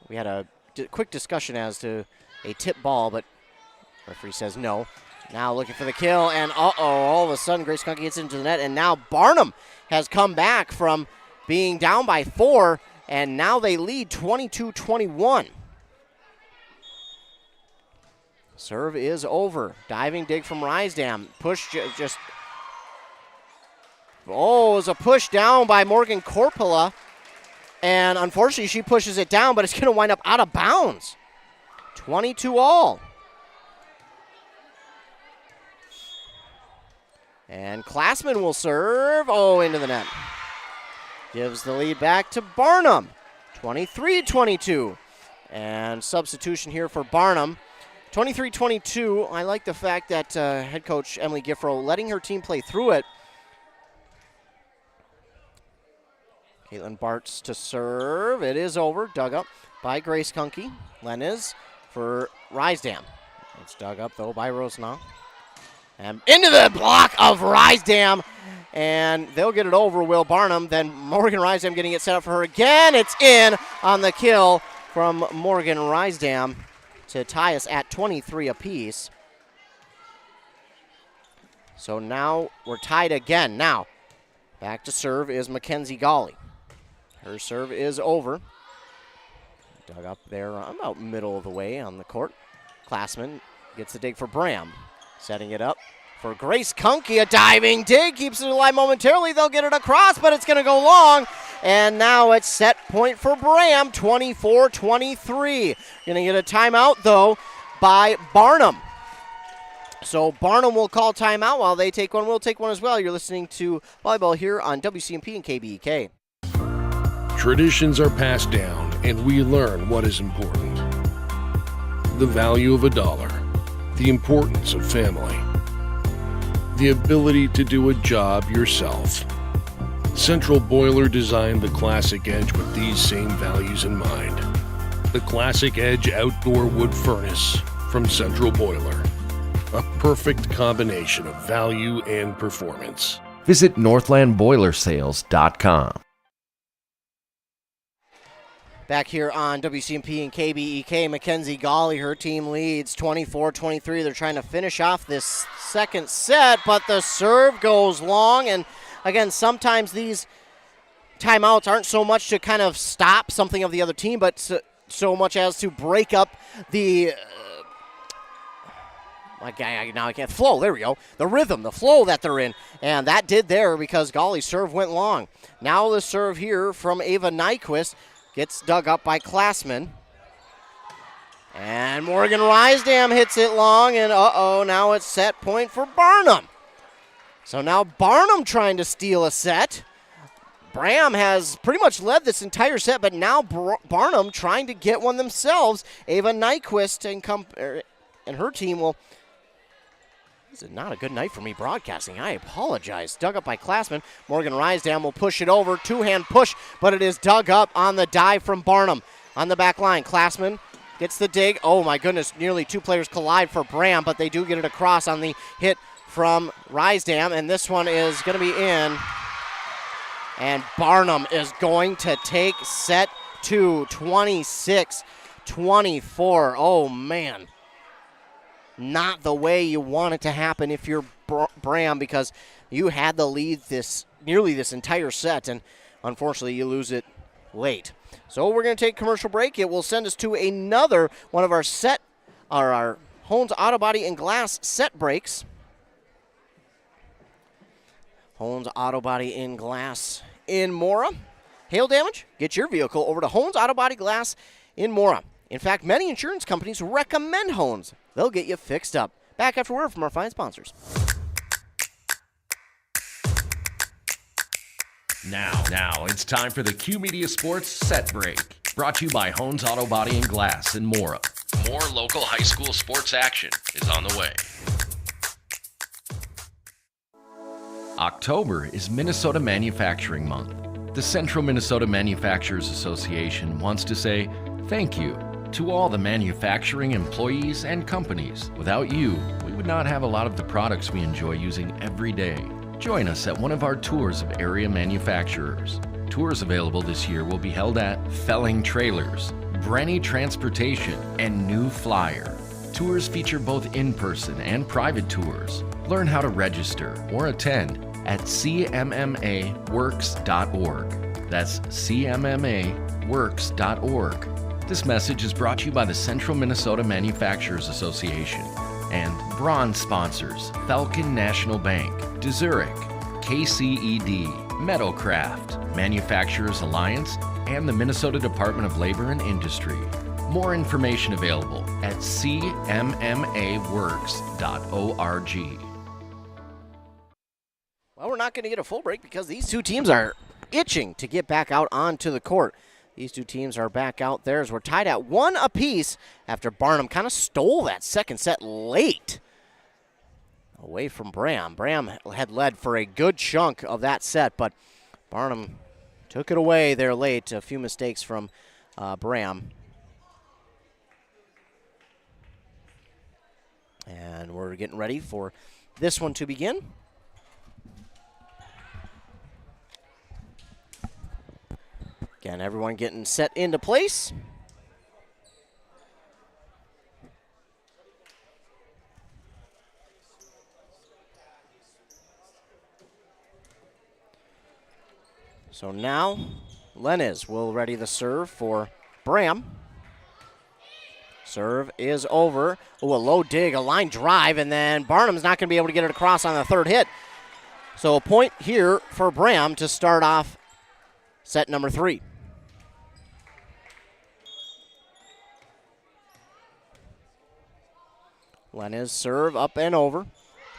We had a quick discussion as to a tip ball, but referee says no. Now looking for the kill, and all of a sudden Grace Kunke gets into the net, and now Barnum has come back from being down by 4, and now they lead 22-21. Serve is over. Diving dig from Rysdam. Push just... Oh, it was a push down by Morgan Corpilla. And unfortunately, she pushes it down, but it's going to wind up out of bounds. 22-all. And Classman will serve. Oh, into the net. Gives the lead back to Barnum. 23-22. And substitution here for Barnum. 23-22. I like the fact that head coach Emily Giffro letting her team play through it. Caitlin Bartz to serve. It is over. Dug up by Grace Kunke. Lenez for Rysdam. It's dug up, though, by Rosenau. And into the block of Rysdam. And they'll get it over, Will Barnum. Then Morgan Rysdam getting it set up for her again. It's in on the kill from Morgan Rysdam to tie us at 23 apiece. So now we're tied again. Now, back to serve is Mackenzie Golly. Her serve is over. Dug up there about middle of the way on the court. Classman gets the dig for Braham. Setting it up for Grace Kunke. A diving dig. Keeps it alive momentarily. They'll get it across, but it's going to go long. And now it's set point for Braham. 24-23. Going to get a timeout, though, by Barnum. So Barnum will call timeout while they take one. We'll take one as well. You're listening to Volleyball here on WCMP and KBEK. Traditions are passed down, and we learn what is important. The value of $1, the importance of family, the ability to do a job yourself. Central Boiler designed the Classic Edge with these same values in mind. The Classic Edge Outdoor Wood Furnace from Central Boiler. A perfect combination of value and performance. Visit northlandboilersales.com. Back here on WCMP and KBEK, Mackenzie Golly, her team leads 24-23. They're trying to finish off this second set, but the serve goes long. And again, sometimes these timeouts aren't so much to kind of stop something of the other team, but so much as to break up the now I can't flow. There we go. The rhythm, the flow that they're in. And that did there because Golly's serve went long. Now the serve here from Ava Nyquist gets dug up by Classman. And Morgan Rysdam hits it long, and now it's set point for Barnum. So now Barnum trying to steal a set. Braham has pretty much led this entire set, but now Barnum trying to get one themselves. Ava Nyquist and her team will... This is not a good night for me broadcasting. I apologize. Dug up by Classman. Morgan Rysdam will push it over. Two-hand push, but it is dug up on the dive from Barnum. On the back line, Classman gets the dig. Oh, my goodness. Nearly two players collide for Braham, but they do get it across on the hit from Rysdam, and this one is going to be in. And Barnum is going to take set 2, 26-24. Oh, man. Not the way you want it to happen if you're Braham, because you had the lead nearly this entire set, and unfortunately you lose it late. So we're going to take a commercial break. It will send us to another one of our our Hones Auto Body and Glass set breaks. Hones Auto Body and Glass in Mora. Hail damage? Get your vehicle over to Hones Auto Body Glass in Mora. In fact, many insurance companies recommend Hones. They'll get you fixed up. Back after word from our fine sponsors. Now it's time for the Q Media Sports Set Break. Brought to you by Hones Auto Body and Glass in Mora. More local high school sports action is on the way. October is Minnesota Manufacturing Month. The Central Minnesota Manufacturers Association wants to say thank you to all the manufacturing employees and companies. Without you, we would not have a lot of the products we enjoy using every day. Join us at one of our tours of area manufacturers. Tours available this year will be held at Felling Trailers, Brenny Transportation, and New Flyer. Tours feature both in-person and private tours. Learn how to register or attend at cmmaworks.org. That's cmmaworks.org. This message is brought to you by the Central Minnesota Manufacturers Association and bronze sponsors Falcon National Bank, DeZurich, KCED, Meadowcraft, Manufacturers Alliance, and the Minnesota Department of Labor and Industry. More information available at cmmaworks.org. Well, we're not going to get a full break because these two teams are itching to get back out onto the court. These two teams are back out there as we're tied at 1 apiece after Barnum kind of stole that second set late away from Braham. Braham had led for a good chunk of that set, but Barnum took it away there late. A few mistakes from Braham. And we're getting ready for this one to begin. Again, everyone getting set into place. So now, Lenez will ready the serve for Braham. Serve is over. Oh, a low dig, a line drive, and then Barnum's not going to be able to get it across on the third hit. So a point here for Braham to start off set number 3. Lenez serve up and over.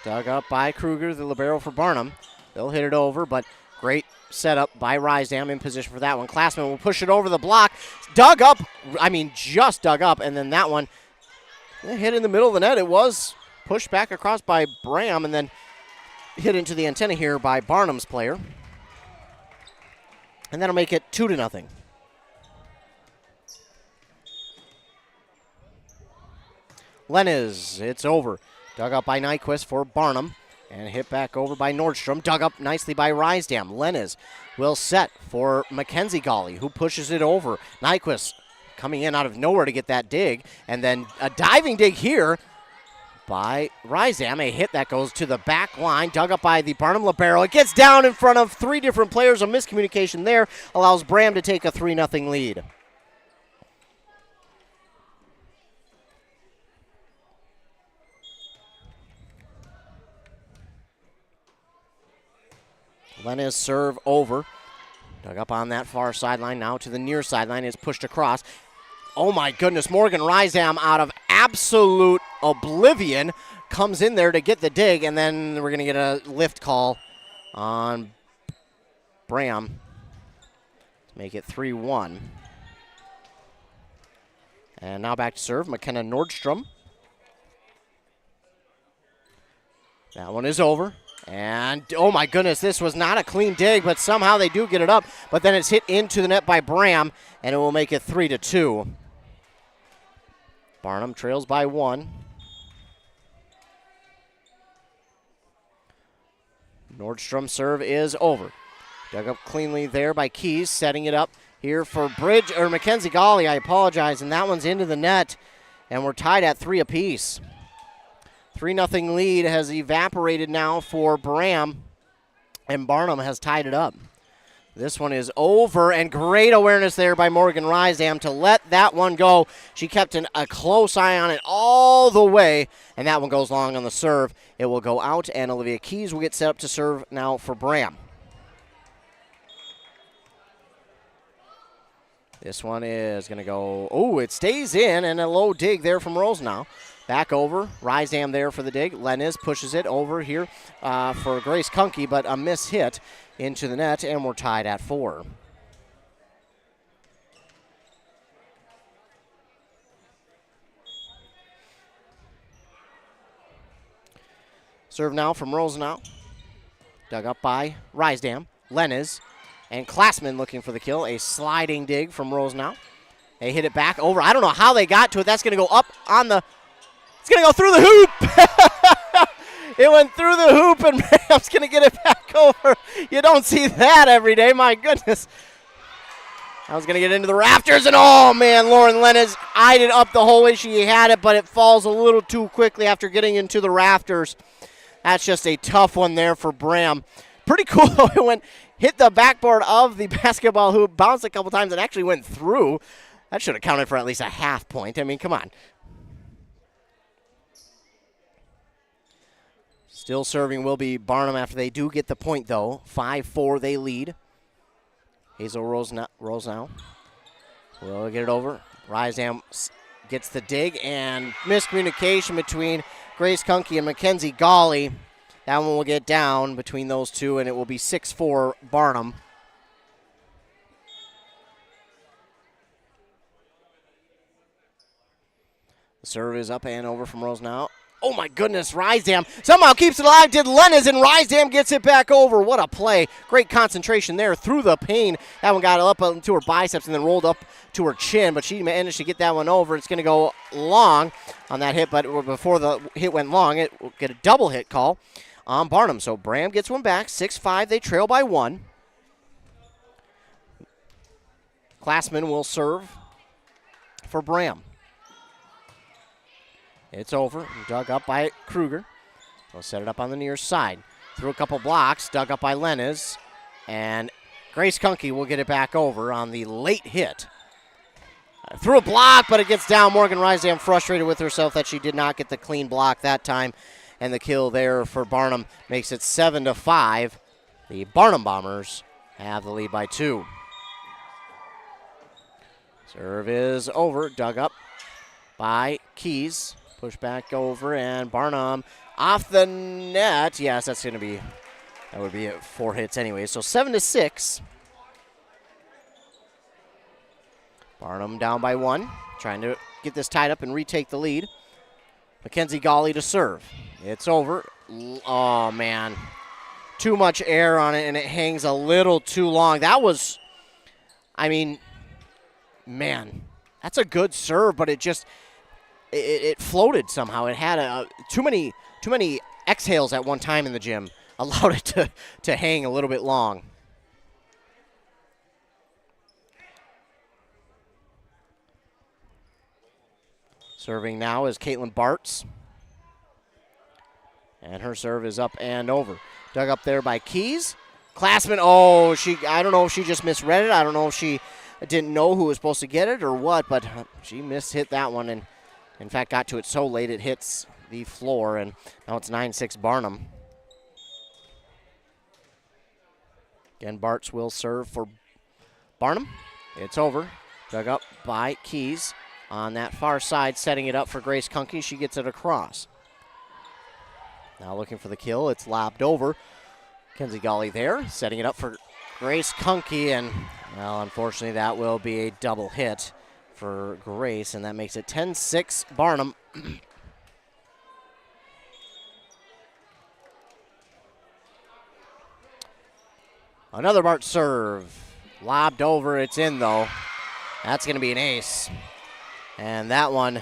Dug up by Kruger, the libero for Barnum. They'll hit it over, but great setup by Rysdam in position for that one. Klassman will push it over the block. Dug up, just dug up, and then that one hit in the middle of the net. It was pushed back across by Braham and then hit into the antenna here by Barnum's player. And that'll make it 2-0. Lenez, it's over. Dug up by Nyquist for Barnum. And hit back over by Nordstrom. Dug up nicely by Rysdam. Lenez will set for Mackenzie Golly, who pushes it over. Nyquist coming in out of nowhere to get that dig. And then a diving dig here by Rysdam. A hit that goes to the back line. Dug up by the Barnum libero. It gets down in front of 3 different players. A miscommunication there allows Braham to take a 3-0 lead. Lenez serve over. Dug up on that far sideline. Now to the near sideline. Is pushed across. Oh my goodness. Morgan Rysdam out of absolute oblivion comes in there to get the dig. And then we're going to get a lift call on Braham to make it 3-1. And now back to serve. McKenna Nordstrom. That one is over. And, oh my goodness, this was not a clean dig, but somehow they do get it up. But then it's hit into the net by Braham, and it will make it 3-2. Barnum trails by 1. Nordstrom serve is over. Dug up cleanly there by Keys, setting it up here for Mackenzie Golly, I apologize, and that one's into the net. And we're tied at 3 apiece. 3-0 lead has evaporated now for Braham, and Barnum has tied it up. This one is over, and great awareness there by Morgan Rysdam to let that one go. She kept a close eye on it all the way, and that one goes long on the serve. It will go out, and Olivia Keys will get set up to serve now for Braham. This one is going to go, oh, it stays in, and a low dig there from Rosenau. Back over, Rysdam there for the dig. Lenez pushes it over here for Grace Kunke, but a miss hit into the net, and we're tied at 4. Serve now from Rosenau. Dug up by Rysdam. Lenez and Klassman looking for the kill. A sliding dig from Rosenau. They hit it back over. I don't know how they got to it. That's going to go up on the... It's going to go through the hoop. It went through the hoop, and Braham's going to get it back over. You don't see that every day. My goodness. I was going to get into the rafters, and oh, man, Lauren Lenez eyed it up the whole way she had it, but it falls a little too quickly after getting into the rafters. That's just a tough one there for Braham. Pretty cool, though. It hit the backboard of the basketball hoop, bounced a couple times, and actually went through. That should have counted for at least a half point. I mean, come on. Still serving will be Barnum after they do get the point, though. 5-4 they lead. Hazel Rosenau will get it over. Rysdam gets the dig, and miscommunication between Grace Kunke and Mackenzie Gawley. That one will get down between those two, and it will be 6-4 Barnum. The serve is up and over from Rosenau. Oh, my goodness, Rysdam somehow keeps it alive. Did Lenez, and Rysdam gets it back over. What a play. Great concentration there through the pain. That one got up into her biceps and then rolled up to her chin, but she managed to get that one over. It's going to go long on that hit, but before the hit went long, it will get a double hit call on Barnum. So Braham gets one back. 6-5, they trail by 1. Klassman will serve for Braham. It's over, dug up by Kruger. They'll set it up on the near side. Through a couple blocks, dug up by Lenez. And Grace Kunke will get it back over on the late hit. Through a block, but it gets down. Morgan Rysdam frustrated with herself that she did not get the clean block that time. And the kill there for Barnum makes it 7-5. The Barnum Bombers have the lead by 2. Serve is over, dug up by Keys. Push back over, and Barnum off the net. Yes, that would be 4 hits anyway. So 7-6. Barnum down by 1, trying to get this tied up and retake the lead. Mackenzie Gawley to serve. It's over. Oh, man. Too much air on it, and it hangs a little too long. That was, I mean, man, that's a good serve, but it just... It floated somehow. It had too many exhales at one time in the gym. Allowed it to hang a little bit long. Serving now is Caitlin Bartz. And her serve is up and over. Dug up there by Keys. Klassman, I don't know if she just misread it. I don't know if she didn't know who was supposed to get it or what, but she mishit that one, and in fact, got to it so late it hits the floor, and now it's 9-6 Barnum. Again, Bartz will serve for Barnum. It's over. Dug up by Keys on that far side, setting it up for Grace Kunke. She gets it across. Now looking for the kill. It's lobbed over. Kenzie Gawley there, setting it up for Grace Kunke, and, well, unfortunately, that will be a double hit for Grace, and that makes it 10-6 Barnum. Another Bart serve. Lobbed over. It's in, though. That's going to be an ace. And that one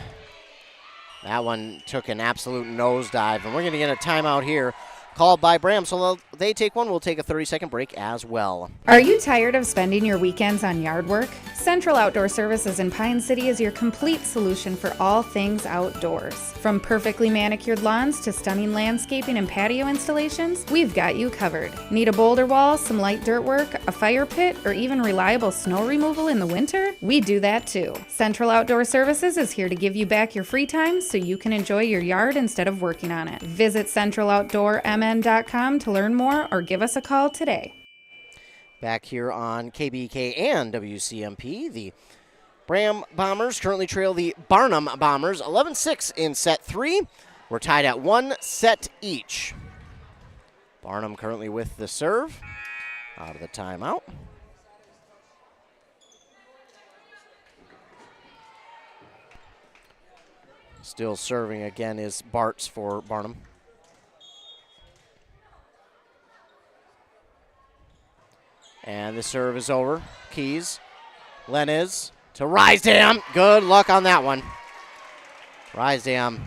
took an absolute nosedive. And we're going to get a timeout here called by Braham. So they take one. We'll take a 30-second break as well. Are you tired of spending your weekends on yard work? Central Outdoor Services in Pine City is your complete solution for all things outdoors. From perfectly manicured lawns to stunning landscaping and patio installations, we've got you covered. Need a boulder wall, some light dirt work, a fire pit, or even reliable snow removal in the winter? We do that too. Central Outdoor Services is here to give you back your free time so you can enjoy your yard instead of working on it. Visit centraloutdoormn.com to learn more or give us a call today. Back here on KBK and WCMP, the Braham Bombers currently trail the Barnum Bombers 11-6 in set 3. We're tied at 1 set each. Barnum currently with the serve out of the timeout. Still serving again is Bartz for Barnum. And the serve is over. Keys. Lenez to Rysdam. Good luck on that one. Rysdam.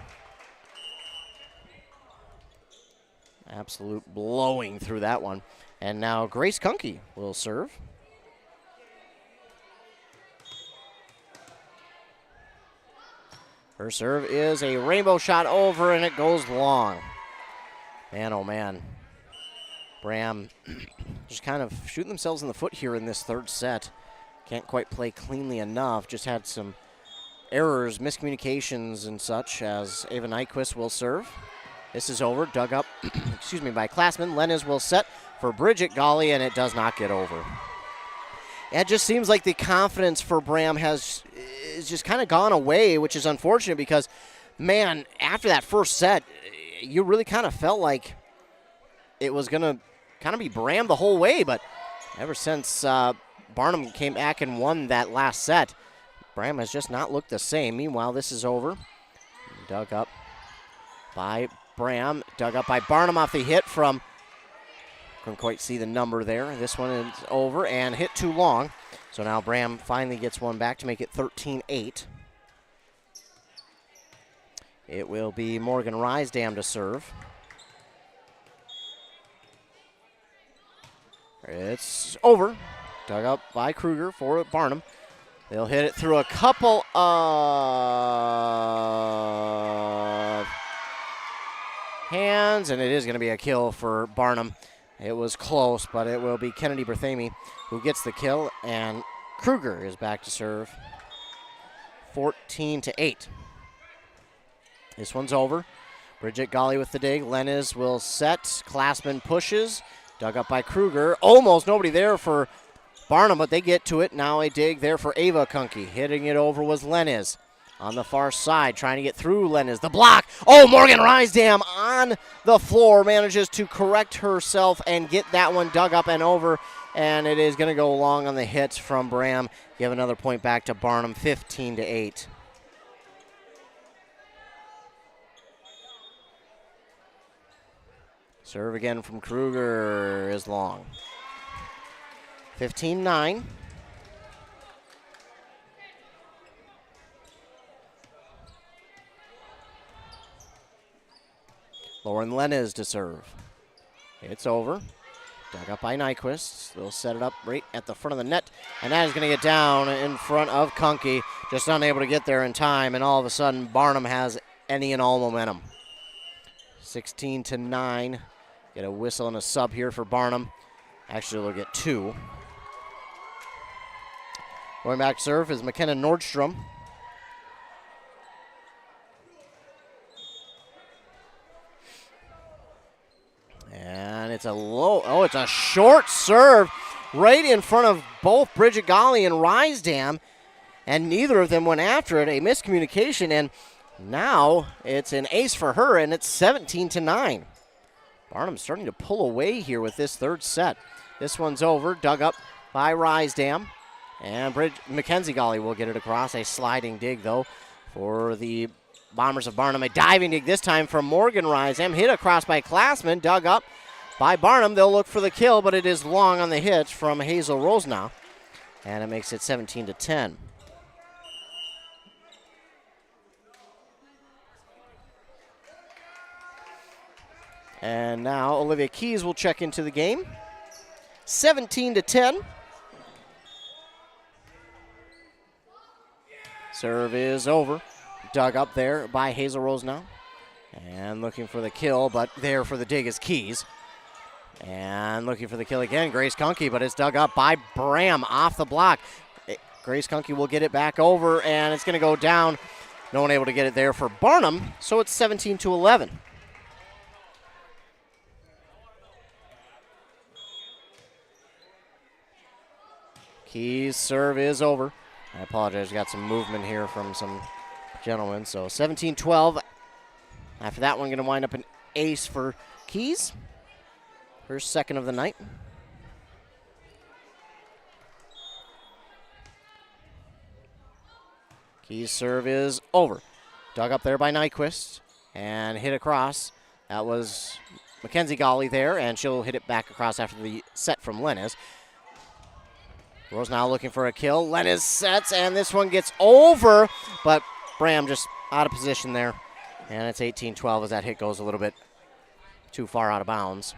Absolute blowing through that one. And now Grace Kunke will serve. Her serve is a rainbow shot over, and it goes long. Man, oh man. Braham just kind of shooting themselves in the foot here in this third set. Can't quite play cleanly enough. Just had some errors, miscommunications and such as Ava Nyquist will serve. This is over, dug up, by Klassman. Lenez will set for Bridget Golly, and it does not get over. It just seems like the confidence for Braham is just kind of gone away, which is unfortunate because, man, after that first set, you really kind of felt like it was going to kind of be Braham the whole way, but ever since Barnum came back and won that last set, Braham has just not looked the same. Meanwhile, this is over. Dug up by Braham, dug up by Barnum off the hit from, couldn't quite see the number there. This one is over and hit too long. So now Braham finally gets one back to make it 13-8. It will be Morgan Rysdam to serve. It's over. Dug up by Kruger for Barnum. They'll hit it through a couple of hands, and it is going to be a kill for Barnum. It was close, but it will be Kennedy Berthamy who gets the kill, and Kruger is back to serve. 14-8. This one's over. Bridget Golly with the dig. Lenez will set. Klassman pushes. Dug up by Kruger. Almost nobody there for Barnum, but they get to it. Now a dig there for Ava Kunke. Hitting it over was Lenez. On the far side, trying to get through Lenez. The block. Oh, Morgan Rysdam on the floor manages to correct herself and get that one dug up and over. And it is going to go long on the hits from Braham. Give another point back to Barnum, 15-8. Serve again from Kruger is long. 15-9. Lauren Lenez to serve. It's over. Dug up by Nyquist. They'll set it up right at the front of the net. And that is going to get down in front of Kunke. Just unable to get there in time. And all of a sudden, Barnum has any and all momentum. 16-9. Get a whistle and a sub here for Barnum. Actually, they'll get two. Going back to serve is McKenna Nordstrom. And it's it's a short serve right in front of both Bridget Golly and Rysdam, and neither of them went after it. A miscommunication, and now it's an ace for her, and it's 17-9. Barnum's starting to pull away here with this third set. This one's over, dug up by Rysdam, and Mackenzie Golly will get it across. A sliding dig, though, for the Bombers of Barnum. A diving dig this time from Morgan Rysdam. Hit across by Klassman. Dug up by Barnum. They'll look for the kill, but it is long on the hit from Hazel Rosenau. And it makes it 17-10. And now Olivia Keys will check into the game. 17-10. Serve is over. Dug up there by Hazel Rose now. And looking for the kill, but there for the dig is Keys. And looking for the kill again, Grace Kunke, but it's dug up by Braham off the block. Grace Kunke will get it back over, and it's going to go down. No one able to get it there for Barnum, so it's 17-11. Keys' serve is over. I apologize, got some movement here from some gentlemen. So 17-12. After that one, going to wind up an ace for Keys. Her second of the night. Keys' serve is over. Dug up there by Nyquist and hit across. That was Mackenzie Golly there, and she'll hit it back across after the set from Lenez. Rose now looking for a kill. Lenez sets, and this one gets over, but Braham just out of position there. And it's 18-12 as that hit goes a little bit too far out of bounds.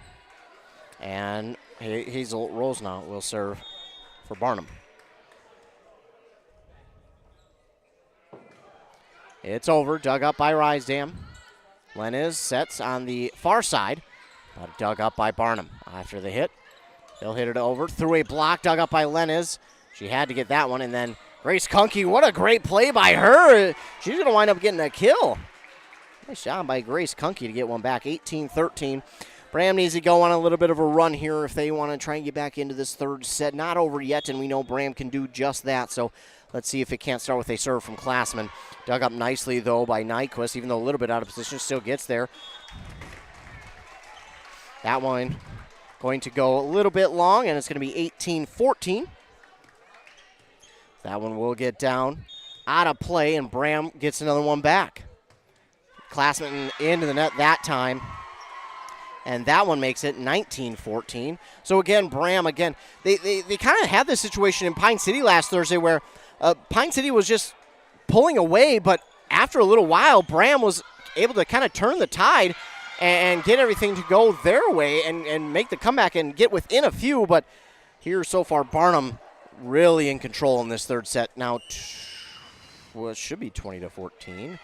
And Hazel Rose now will serve for Barnum. It's over, dug up by Rysdam. Lenez sets on the far side, but dug up by Barnum after the hit. They'll hit it over through a block, dug up by Lenez. She had to get that one, and then Grace Kunke, what a great play by her. She's going to wind up getting a kill. Nice job by Grace Kunke to get one back, 18-13. Braham needs to go on a little bit of a run here if they want to try and get back into this third set. Not over yet, and we know Braham can do just that, so let's see if it can't start with a serve from Classman. Dug up nicely, though, by Nyquist, even though a little bit out of position, still gets there. That one going to go a little bit long, and it's going to be 18-14. That one will get down out of play, and Braham gets another one back. Classman into the net that time, and that one makes it 19-14. So again, Braham, they kind of had this situation in Pine City last Thursday where Pine City was just pulling away, but after a little while, Braham was able to kind of turn the tide and get everything to go their way and make the comeback and get within a few. But here so far, Barnum really in control in this third set. Now, it should be 20-14.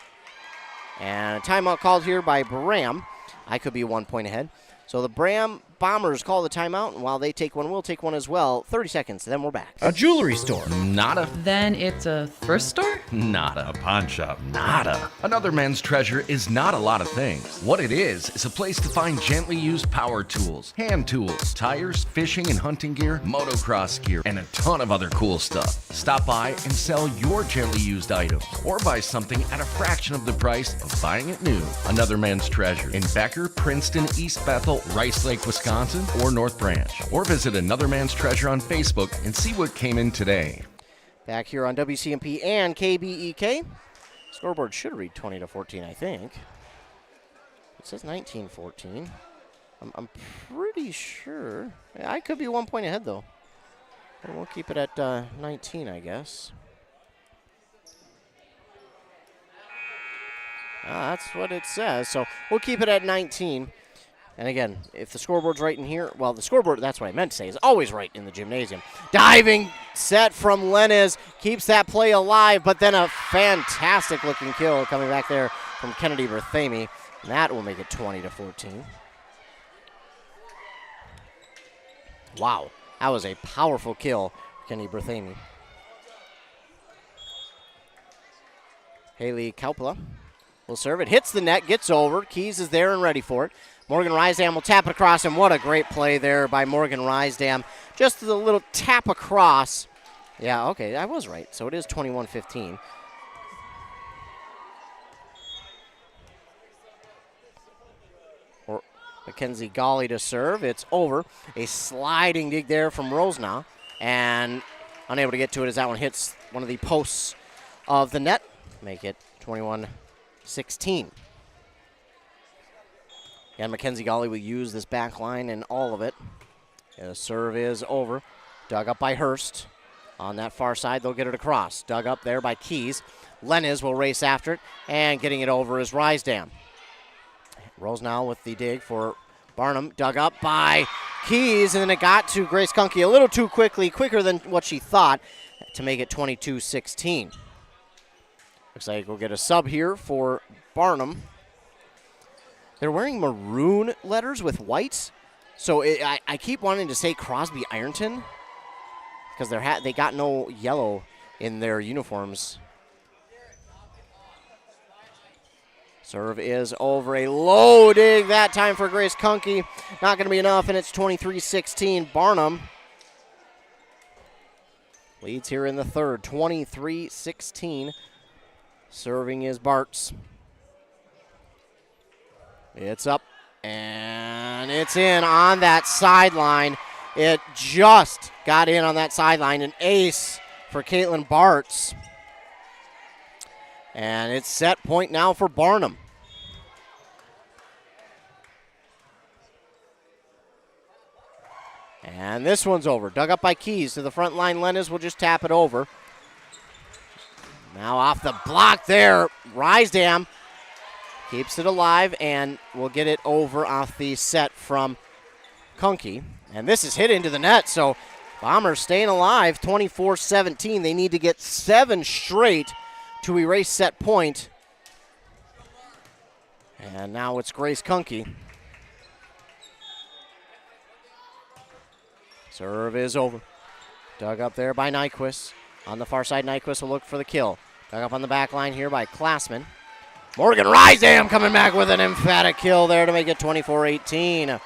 And a timeout called here by Braham. I could be 1 point ahead. So the Braham Bombers call the timeout, and while they take one, we'll take one as well. 30 seconds, then we're back. A jewelry store. Nada. Then it's a thrift store? Nada. A pawn shop. Nada. Another Men's Treasure is not a lot of things. What it is a place to find gently used power tools, hand tools, tires, fishing and hunting gear, motocross gear, and a ton of other cool stuff. Stop by and sell your gently used items, or buy something at a fraction of the price of buying it new. Another Men's Treasure in Becker, Princeton, East Bethel, Rice Lake, Wisconsin, or North Branch. Or visit Another Man's Treasure on Facebook and see what came in today. Back here on WCMP and KBEK. Scoreboard should read 20-14, I think. It says 19-14. I'm pretty sure. I could be 1 point ahead, though. And we'll keep it at 19, I guess. That's what it says. So we'll keep it at 19. And again, if the scoreboard's right in here, well, the scoreboard, that's what I meant to say, is always right in the gymnasium. Diving set from Lenez keeps that play alive, but then a fantastic-looking kill coming back there from Kennedy Berthamy. And that will make it 20-14. Wow, that was a powerful kill for Kennedy Berthamy. Haley Kaupala will serve it. Hits the net, gets over. Keys is there and ready for it. Morgan Rysdam will tap it across, and what a great play there by Morgan Rysdam. Just the little tap across. Yeah, okay, I was right. So it is 21-15. Or Mackenzie Golly to serve. It's over. A sliding dig there from Rosenau, and unable to get to it as that one hits one of the posts of the net. Make it 21-16. And Mackenzie Golly will use this back line and all of it. And the serve is over. Dug up by Hurst. On that far side, they'll get it across. Dug up there by Keys. Lenez will race after it. And getting it over is Rysdam. Rolls now with the dig for Barnum. Dug up by Keys. And then it got to Grace Kunke a little too quickly. Quicker than what she thought to make it 22-16. Looks like we'll get a sub here for Barnum. They're wearing maroon letters with whites. So I keep wanting to say Crosby Ironton because they got no yellow in their uniforms. Serve is over. A low dig that time for Grace Kunke. Not going to be enough, and it's 23-16. Barnum leads here in the third, 23-16. Serving is Bartz. It's up, and it's in on that sideline. It just got in on that sideline. An ace for Caitlin Bartz. And it's set point now for Barnum. And this one's over. Dug up by Keys to the front line. Lennes will just tap it over. Now off the block there. Rysdam keeps it alive and will get it over off the set from Kunke. And this is hit into the net, so Bombers staying alive, 24-17. They need to get 7 straight to erase set point. And now it's Grace Kunke. Serve is over. Dug up there by Nyquist. On the far side, Nyquist will look for the kill. Dug up on the back line here by Klassman. Morgan Rysdam coming back with an emphatic kill there to make it 24-18.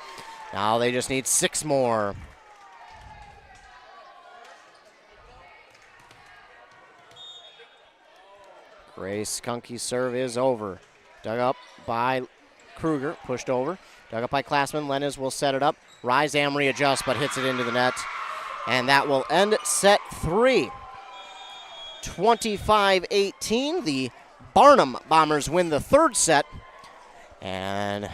Now they just need 6 more. Grace Kunke's serve is over. Dug up by Kruger, pushed over. Dug up by Klassman. Lennes will set it up. Rysdam readjusts, but hits it into the net. And that will end set 3. 25-18. The Barnum Bombers win the third set. And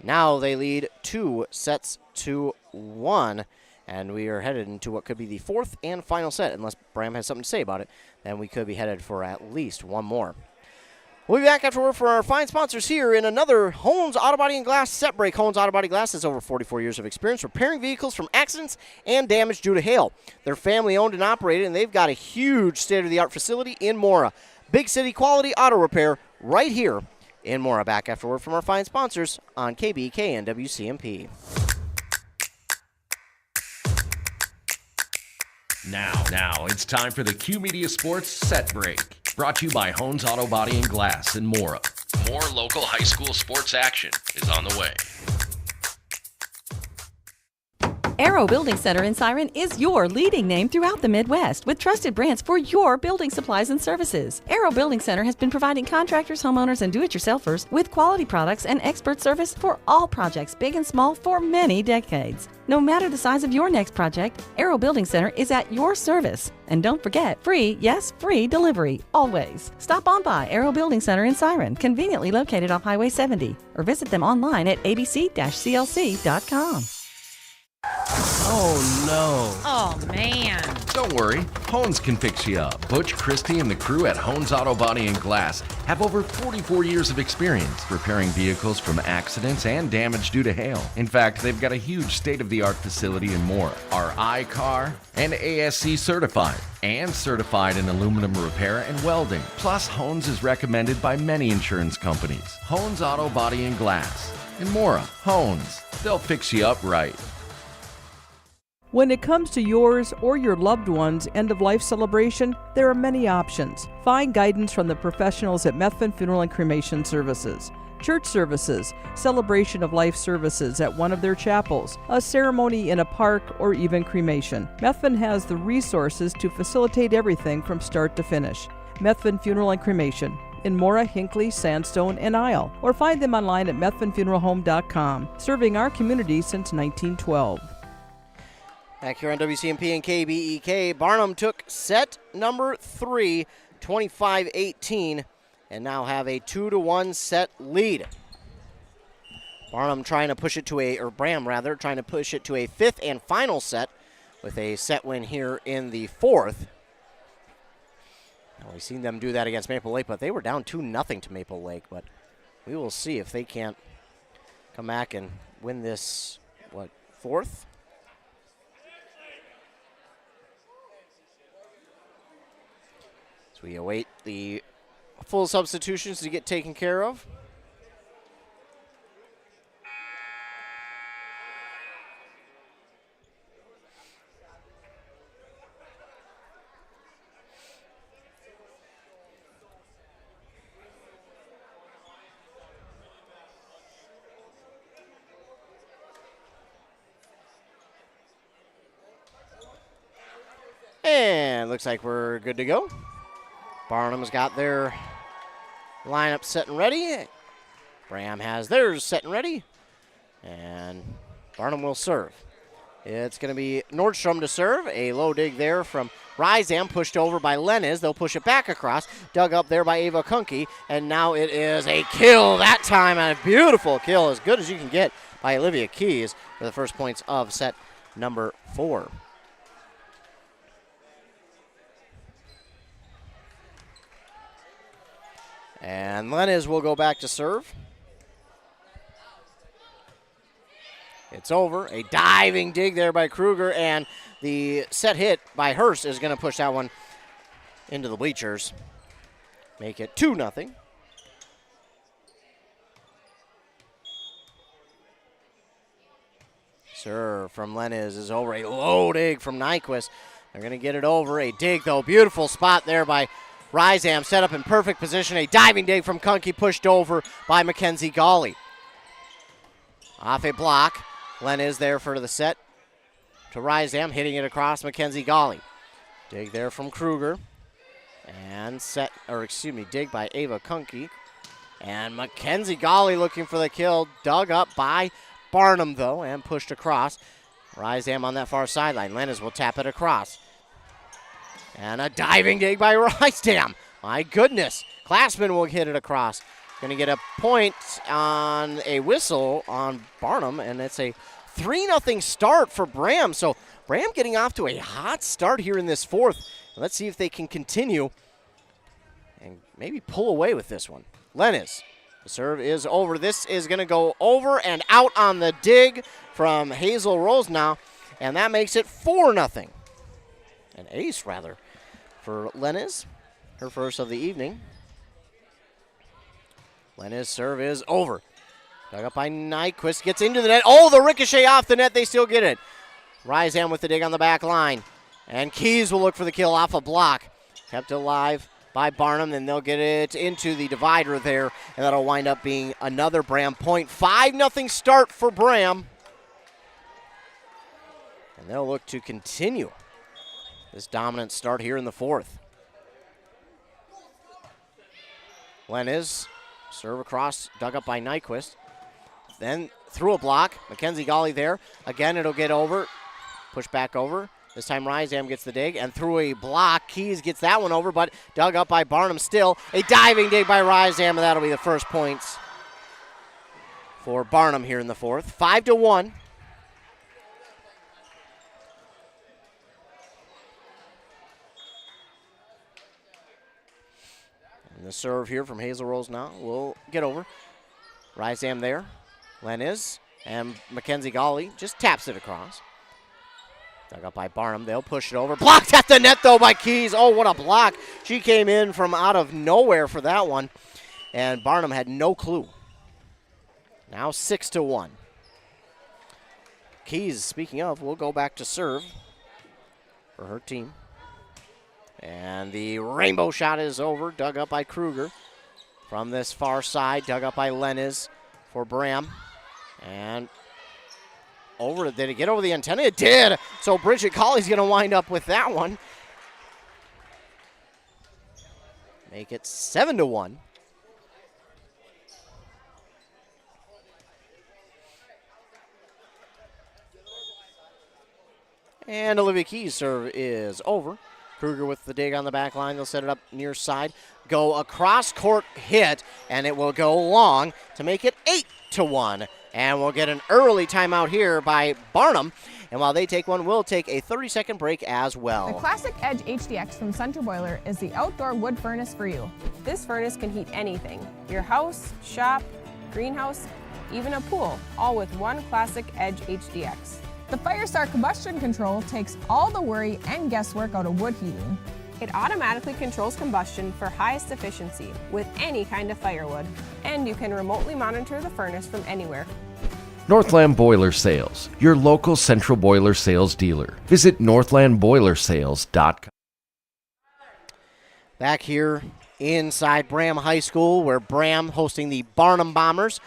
now they lead 2-1. And we are headed into what could be the fourth and final set. Unless Braham has something to say about it, then we could be headed for at least one more. We'll be back after word for our fine sponsors here in another Holmes Auto Body and Glass set break. Holmes Auto Body Glass has over 44 years of experience repairing vehicles from accidents and damage due to hail. They're family owned and operated, and they've got a huge state-of-the-art facility in Mora. Big city quality auto repair right here in Mora. Back after word from our fine sponsors on KBK and WCMP. Now it's time for the Q Media Sports Set Break. Brought to you by Holmes Auto Body and Glass in Mora. More local high school sports action is on the way. Arrow Building Center in Siren is your leading name throughout the Midwest with trusted brands for your building supplies and services. Arrow Building Center has been providing contractors, homeowners, and do-it-yourselfers with quality products and expert service for all projects, big and small, for many decades. No matter the size of your next project, Arrow Building Center is at your service. And don't forget, free, yes, free delivery, always. Stop on by Arrow Building Center in Siren, conveniently located off Highway 70, or visit them online at abc-clc.com. Oh, no. Oh, man. Don't worry, Hones can fix you up. Butch, Christie, and the crew at Hones Auto Body and Glass have over 44 years of experience repairing vehicles from accidents and damage due to hail. In fact, they've got a huge state-of-the-art facility in Mora, are I-CAR and ASC certified, and certified in aluminum repair and welding. Plus, Hones is recommended by many insurance companies. Hones Auto Body and Glass. In Mora, Hones. They'll fix you up right. When it comes to yours or your loved one's end-of-life celebration, there are many options. Find guidance from the professionals at Methvin Funeral and Cremation Services. Church services, celebration of life services at one of their chapels, a ceremony in a park, or even cremation. Methvin has the resources to facilitate everything from start to finish. Methvin Funeral and Cremation in Mora, Hinckley, Sandstone, and Isle, or find them online at methvinfuneralhome.com, serving our community since 1912. Back here on WCMP and KBEK, Barnum took set number 3, 25-18, and now have a 2-1 set lead. Barnum trying to push it to Braham trying to push it to a 5th and final set with a set win here in the 4th. Now, we've seen them do that against Maple Lake, but they were down 2-0 to Maple Lake, but we will see if they can't come back and win this, 4th? So we await the full substitutions to get taken care of. And looks like we're good to go. Barnum's got their lineup set and ready. Braham has theirs set and ready. And Barnum will serve. It's going to be Nordstrom to serve. A low dig there from Rysam, pushed over by Lenez. They'll push it back across. Dug up there by Ava Kunke. And now it is a kill that time. And a beautiful kill, as good as you can get by Olivia Keys for the first points of set number 4. And Lenez will go back to serve. It's over. A diving dig there by Kruger, and the set hit by Hurst is going to push that one into the bleachers. Make it 2-0. Serve from Lenez is over. A low dig from Nyquist. They're going to get it over. A dig, though. Beautiful spot there by Rysam, set up in perfect position. A diving dig from Kunke, pushed over by Mackenzie Gawley. Off a block. Lenez there for the set to Rysam, hitting it across Mackenzie Gawley. Dig there from Kruger. And dig by Ava Kunke. And Mackenzie Gawley looking for the kill. Dug up by Barnum, though, and pushed across. Rysam on that far sideline. Lenez will tap it across. And a diving dig by Rysam. My goodness. Glassman will hit it across. Going to get a point on a whistle on Barnum, and it's a 3-0 start for Braham. So Braham getting off to a hot start here in this fourth. Let's see if they can continue and maybe pull away with this one. Lenez, the serve is over. This is going to go over and out on the dig from Hazel Rosenau, and that makes it 4-0. An ace, rather, for Lenez, her first of the evening. Lenez's serve is over. Dug up by Nyquist, gets into the net. Oh, the ricochet off the net, they still get it. Rysam with the dig on the back line. And Keys will look for the kill off a block. Kept alive by Barnum, and they'll get it into the divider there, and that'll wind up being another Braham point. 5-0 start for Braham. And they'll look to continue this dominant start here in the fourth. Lenez, serve across, dug up by Nyquist. Then through a block, Mackenzie Gawley there. Again, it'll get over, push back over. This time Rysam gets the dig, and through a block, Keys gets that one over, but dug up by Barnum still. A diving dig by Rysam, and that'll be the first points for Barnum here in the fourth. 5-1. And the serve here from Hazel Rose now will get over. Rysam there. Lenez and Mackenzie Gawley just taps it across. Dug up by Barnum. They'll push it over. Blocked at the net, though, by Keys. Oh, what a block. She came in from out of nowhere for that one. And Barnum had no clue. Now 6-1. Keys, speaking of, will go back to serve for her team. And the rainbow shot is over. Dug up by Kruger from this far side. Dug up by Lenez for Braham. And over, did it get over the antenna? It did. So Bridget Colley's going to wind up with that one. Make it 7-1. And Olivia Keys' serve is over. Kruger with the dig on the back line. They'll set it up near side. Go across court hit, and it will go long to make it 8-1. And we'll get an early timeout here by Barnum. And while they take one, we'll take a 30-second break as well. The Classic Edge HDX from Central Boiler is the outdoor wood furnace for you. This furnace can heat anything. Your house, shop, greenhouse, even a pool, all with one Classic Edge HDX. The Firestar combustion control takes all the worry and guesswork out of wood heating. It automatically controls combustion for highest efficiency with any kind of firewood, and you can remotely monitor the furnace from anywhere. Northland Boiler Sales, your local central boiler sales dealer. Visit northlandboilersales.com. Back here inside Braham High School, where Braham hosting the Barnum Bombers.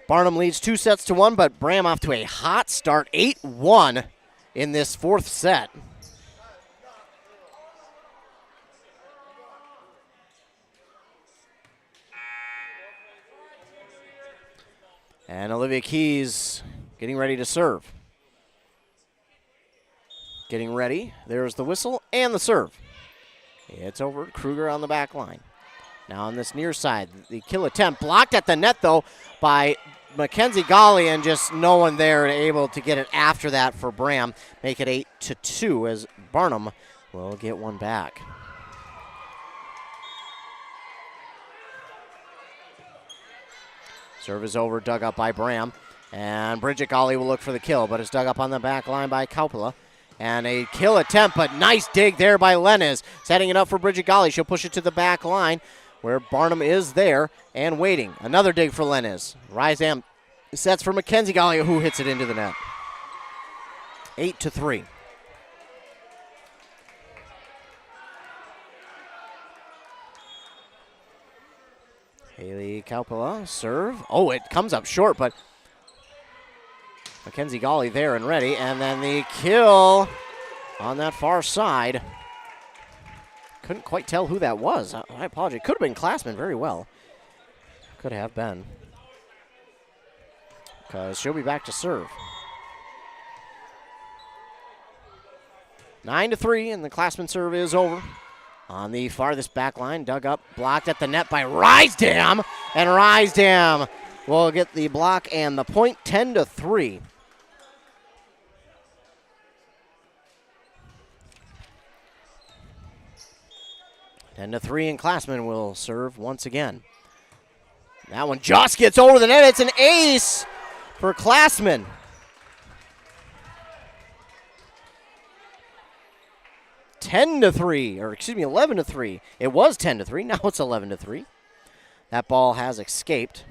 Barnum leads 2-1, but Braham off to a hot start, 8-1 in this fourth set. And Olivia Keys getting ready to serve. Getting ready. There's the whistle and the serve. It's over. Kruger on the back line. Now on this near side, the kill attempt blocked at the net, though, by Mackenzie Golly, and just no one there able to get it after that for Braham. Make it 8-2 as Barnum will get one back. Serve is over, dug up by Braham. And Bridget Golly will look for the kill, but it's dug up on the back line by Kaupala. And a kill attempt, but nice dig there by Lenez. Setting it up for Bridget Golly. She'll push it to the back line where Barnum is there and waiting. Another dig for Lenez. Rysam sets for Mackenzie Golly, who hits it into the net. 8-3. Haley Kaupala, serve. Oh, it comes up short, but Mackenzie Golly there and ready. And then the kill on that far side. Couldn't quite tell who that was. I apologize. Could have been Classman very well. Could have been. Because she'll be back to serve. 9-3, and the Classman serve is over. On the farthest back line, dug up, blocked at the net by Rysdam. And Rysdam will get the block and the point, 10-3. And Classman will serve once again. That one just gets over the net. It's an ace for Classman. $11-3. It was 10-3. Now it's 11-3. That ball has escaped.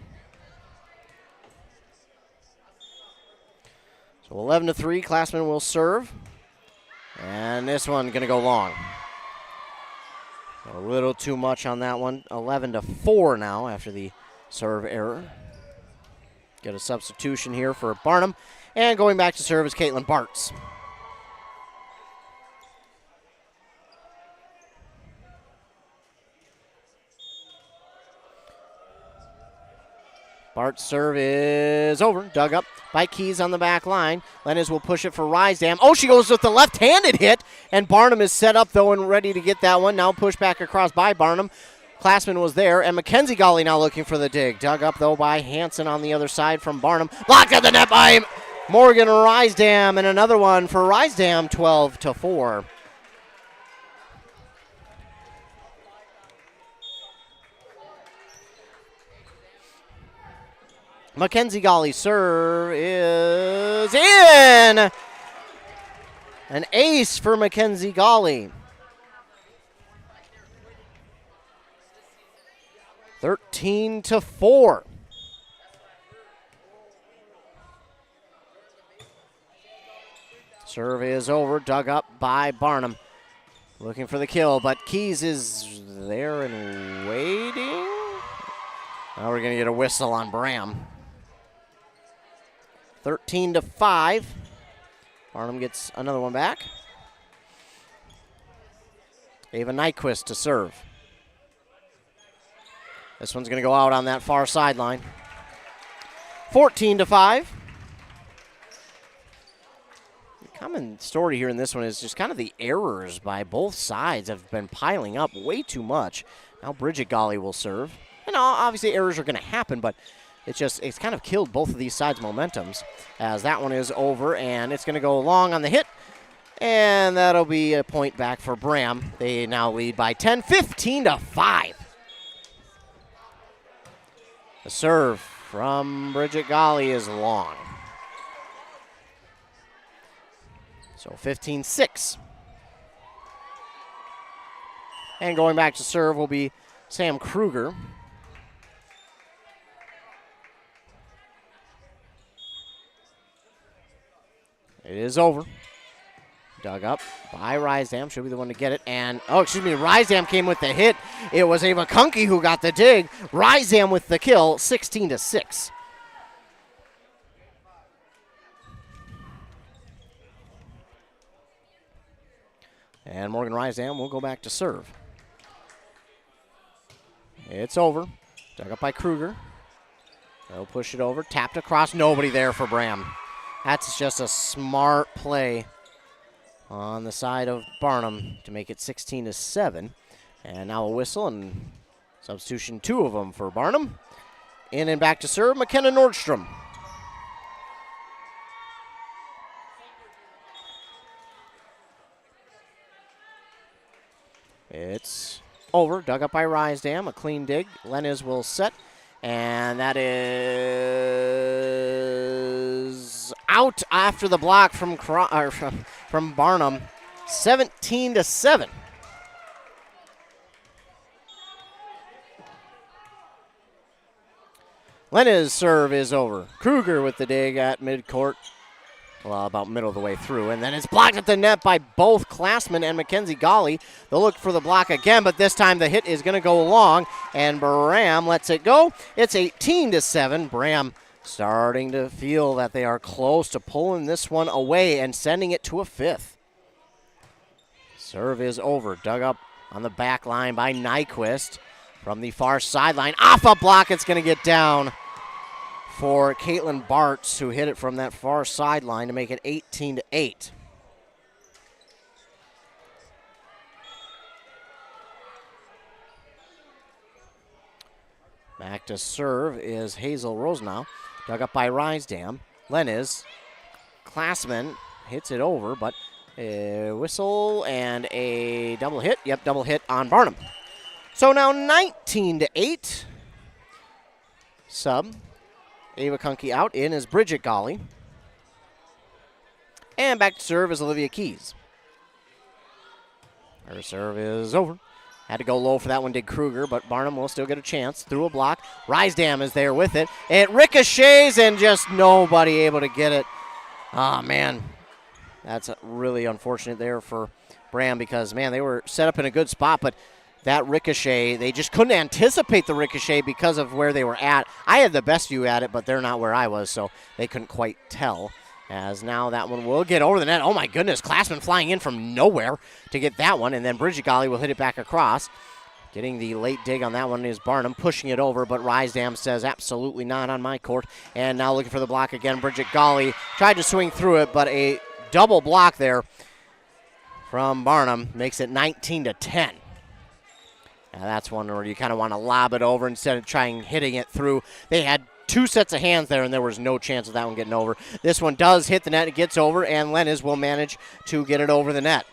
So 11-3. Classman will serve, and this one going to go long. A little too much on that one. 11-4 now after the serve error. Get a substitution here for Barnum, and going back to serve is Caitlin Bartz. Bart's serve is over. Dug up by Keys on the back line. Lenez will push it for Rysdam. Oh, she goes with the left-handed hit, and Barnum is set up, though, and ready to get that one. Now pushed back across by Barnum. Classman was there, and Mackenzie Golly now looking for the dig. Dug up, though, by Hanson on the other side from Barnum. Blocked at the net by Morgan Rysdam, and another one for Rysdam, 12-4. Mackenzie Golly's serve is in. An ace for Mackenzie Golly. 13-4. Serve is over, dug up by Barnum. Looking for the kill, but Keys is there and waiting. Now we're going to get a whistle on Braham. 13-5. Barnum gets another one back. Ava Nyquist to serve. This one's going to go out on that far sideline. 14-5. The common story here in this one is just kind of the errors by both sides have been piling up way too much. Now Bridget Golly will serve. And obviously errors are going to happen, but it's kind of killed both of these sides' momentums as that one is over, and it's going to go long on the hit, and that'll be a point back for Braham. They now lead by 10, 15-5. The serve from Bridget Golly is long. So 15-6. And going back to serve will be Sam Kruger. It is over. Dug up by Rysdam. Should be the one to get it. And, Rysdam came with the hit. It was Ava Kunke who got the dig. Rysdam with the kill, 16-6. And Morgan Rysdam will go back to serve. It's over. Dug up by Kruger. They'll push it over. Tapped across. Nobody there for Braham. That's just a smart play on the side of Barnum to make it 16-7. And now a whistle and substitution, 2 of them for Barnum. In and back to serve, McKenna Nordstrom. It's over, dug up by Rysdam, a clean dig. Lenez will set, and that is out after the block from Barnum, 17-7. Lenez's serve is over. Kruger with the dig at midcourt. Well, about middle of the way through. And then it's blocked at the net by both Klassman and Mackenzie Golly. They'll look for the block again, but this time the hit is going to go long, and Braham lets it go. It's 18-7. Braham starting to feel that they are close to pulling this one away and sending it to a 5th. Serve is over. Dug up on the back line by Nyquist from the far sideline. Off a block, it's going to get down for Caitlin Bartz, who hit it from that far sideline to make it 18-8. Back to serve is Hazel Rosenau. Dug up by Rysdam. Lenez. Klassman hits it over, but a whistle and a double hit. Yep, double hit on Barnum. So now 19-8. Sub. Ava Kunke out. In is Bridget Golly. And back to serve is Olivia Keys. Her serve is over. Had to go low for that one, did Kruger, but Barnum will still get a chance. Through a block. Rysdam is there with it. It ricochets and just nobody able to get it. Oh, man. That's really unfortunate there for Braham because, man, they were set up in a good spot, but that ricochet, they just couldn't anticipate the ricochet because of where they were at. I had the best view at it, but they're not where I was, so they couldn't quite tell. As now that one will get over the net. Oh, my goodness. Klassman flying in from nowhere to get that one, and then Bridget Golly will hit it back across. Getting the late dig on that one is Barnum, pushing it over, but Rysdam says absolutely not on my court. And now looking for the block again. Bridget Golly tried to swing through it, but a double block there from Barnum makes it 19-10. Now that's one where you kind of want to lob it over instead of trying hitting it through. They had 2 sets of hands there, and there was no chance of that one getting over. This one does hit the net. It gets over, and Lenez will manage to get it over the net.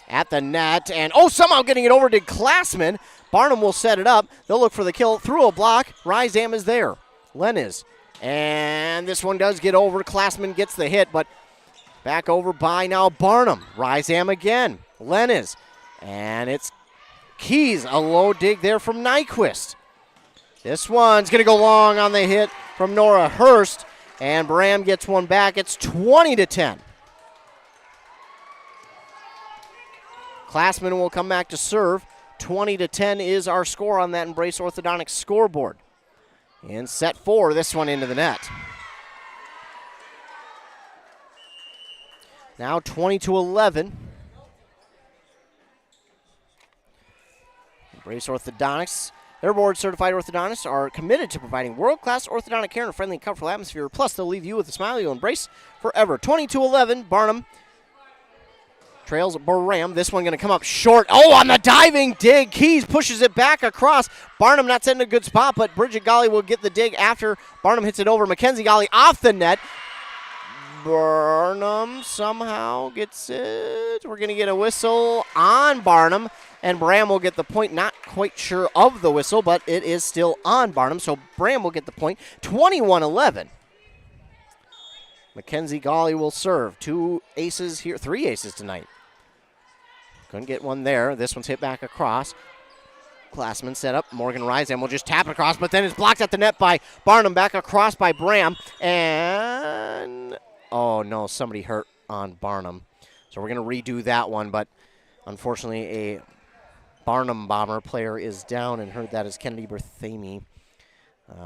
At the net, and somehow getting it over to Klassman. Barnum will set it up. They'll look for the kill through a block. Rysdam is there. Lenez. And this one does get over. Klassman gets the hit, but back over by now Barnum. Rysdam again. Lenez. And it's Keys, a low dig there from Nyquist. This one's going to go long on the hit from Nora Hurst, and Braham gets one back. It's 20-10. Klassman will come back to serve. 20-10 is our score on that Embrace Orthodontics scoreboard. In set 4, this one into the net. Now 20-11. Embrace Orthodontics. Their board-certified orthodontists are committed to providing world-class orthodontic care in a friendly and comfortable atmosphere. Plus, they'll leave you with a smile you'll embrace forever. 22-11, Barnum trails Braham. This one going to come up short. On the diving dig. Keys pushes it back across. Barnum not setting a good spot, but Bridget Golly will get the dig after Barnum hits it over. Mackenzie Golly off the net. Barnum somehow gets it. We're going to get a whistle on Barnum, and Braham will get the point. Not quite sure of the whistle, but it is still on Barnum, so Braham will get the point. 21-11. Mackenzie Golly will serve. 2 aces here, 3 aces tonight. Couldn't get one there. This one's hit back across. Classman set up. Morgan Rysam will just tap it across, but then it's blocked at the net by Barnum. Back across by Braham. And, oh no, somebody hurt on Barnum. So we're going to redo that one, but unfortunately a Barnum Bomber player is down, and heard that is Kennedy Berthamy.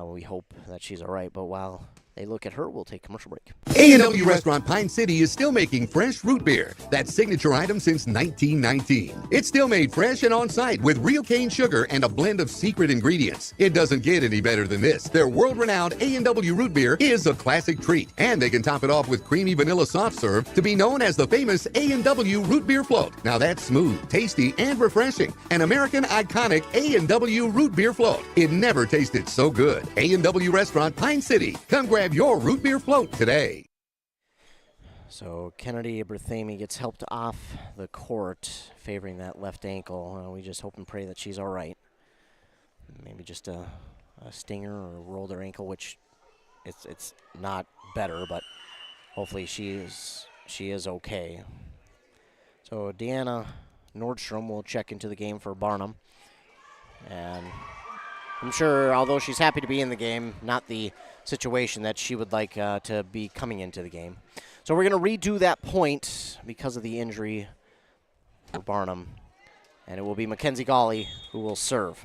We hope that she's all right, but while they look at her, we'll take a commercial break. A&W Restaurant Pine City is still making fresh root beer, that signature item since 1919. It's still made fresh and on site with real cane sugar and a blend of secret ingredients. It doesn't get any better than this. Their world-renowned A&W root beer is a classic treat, and they can top it off with creamy vanilla soft serve to be known as the famous A&W root beer float. Now that's smooth, tasty, and refreshing. An American iconic A&W root beer float. It never tasted so good. A&W Restaurant Pine City. Come grab your root beer float today. So Kennedy Berthamy gets helped off the court, favoring that left ankle. We just hope and pray that she's all right. Maybe just a stinger or rolled her ankle, which it's not better, but hopefully she is okay. So Deanna Nordstrom will check into the game for Barnum. And I'm sure, although she's happy to be in the game, not the situation that she would like to be coming into the game. So we're going to redo that point because of the injury for Barnum. And it will be Mackenzie Gawley who will serve.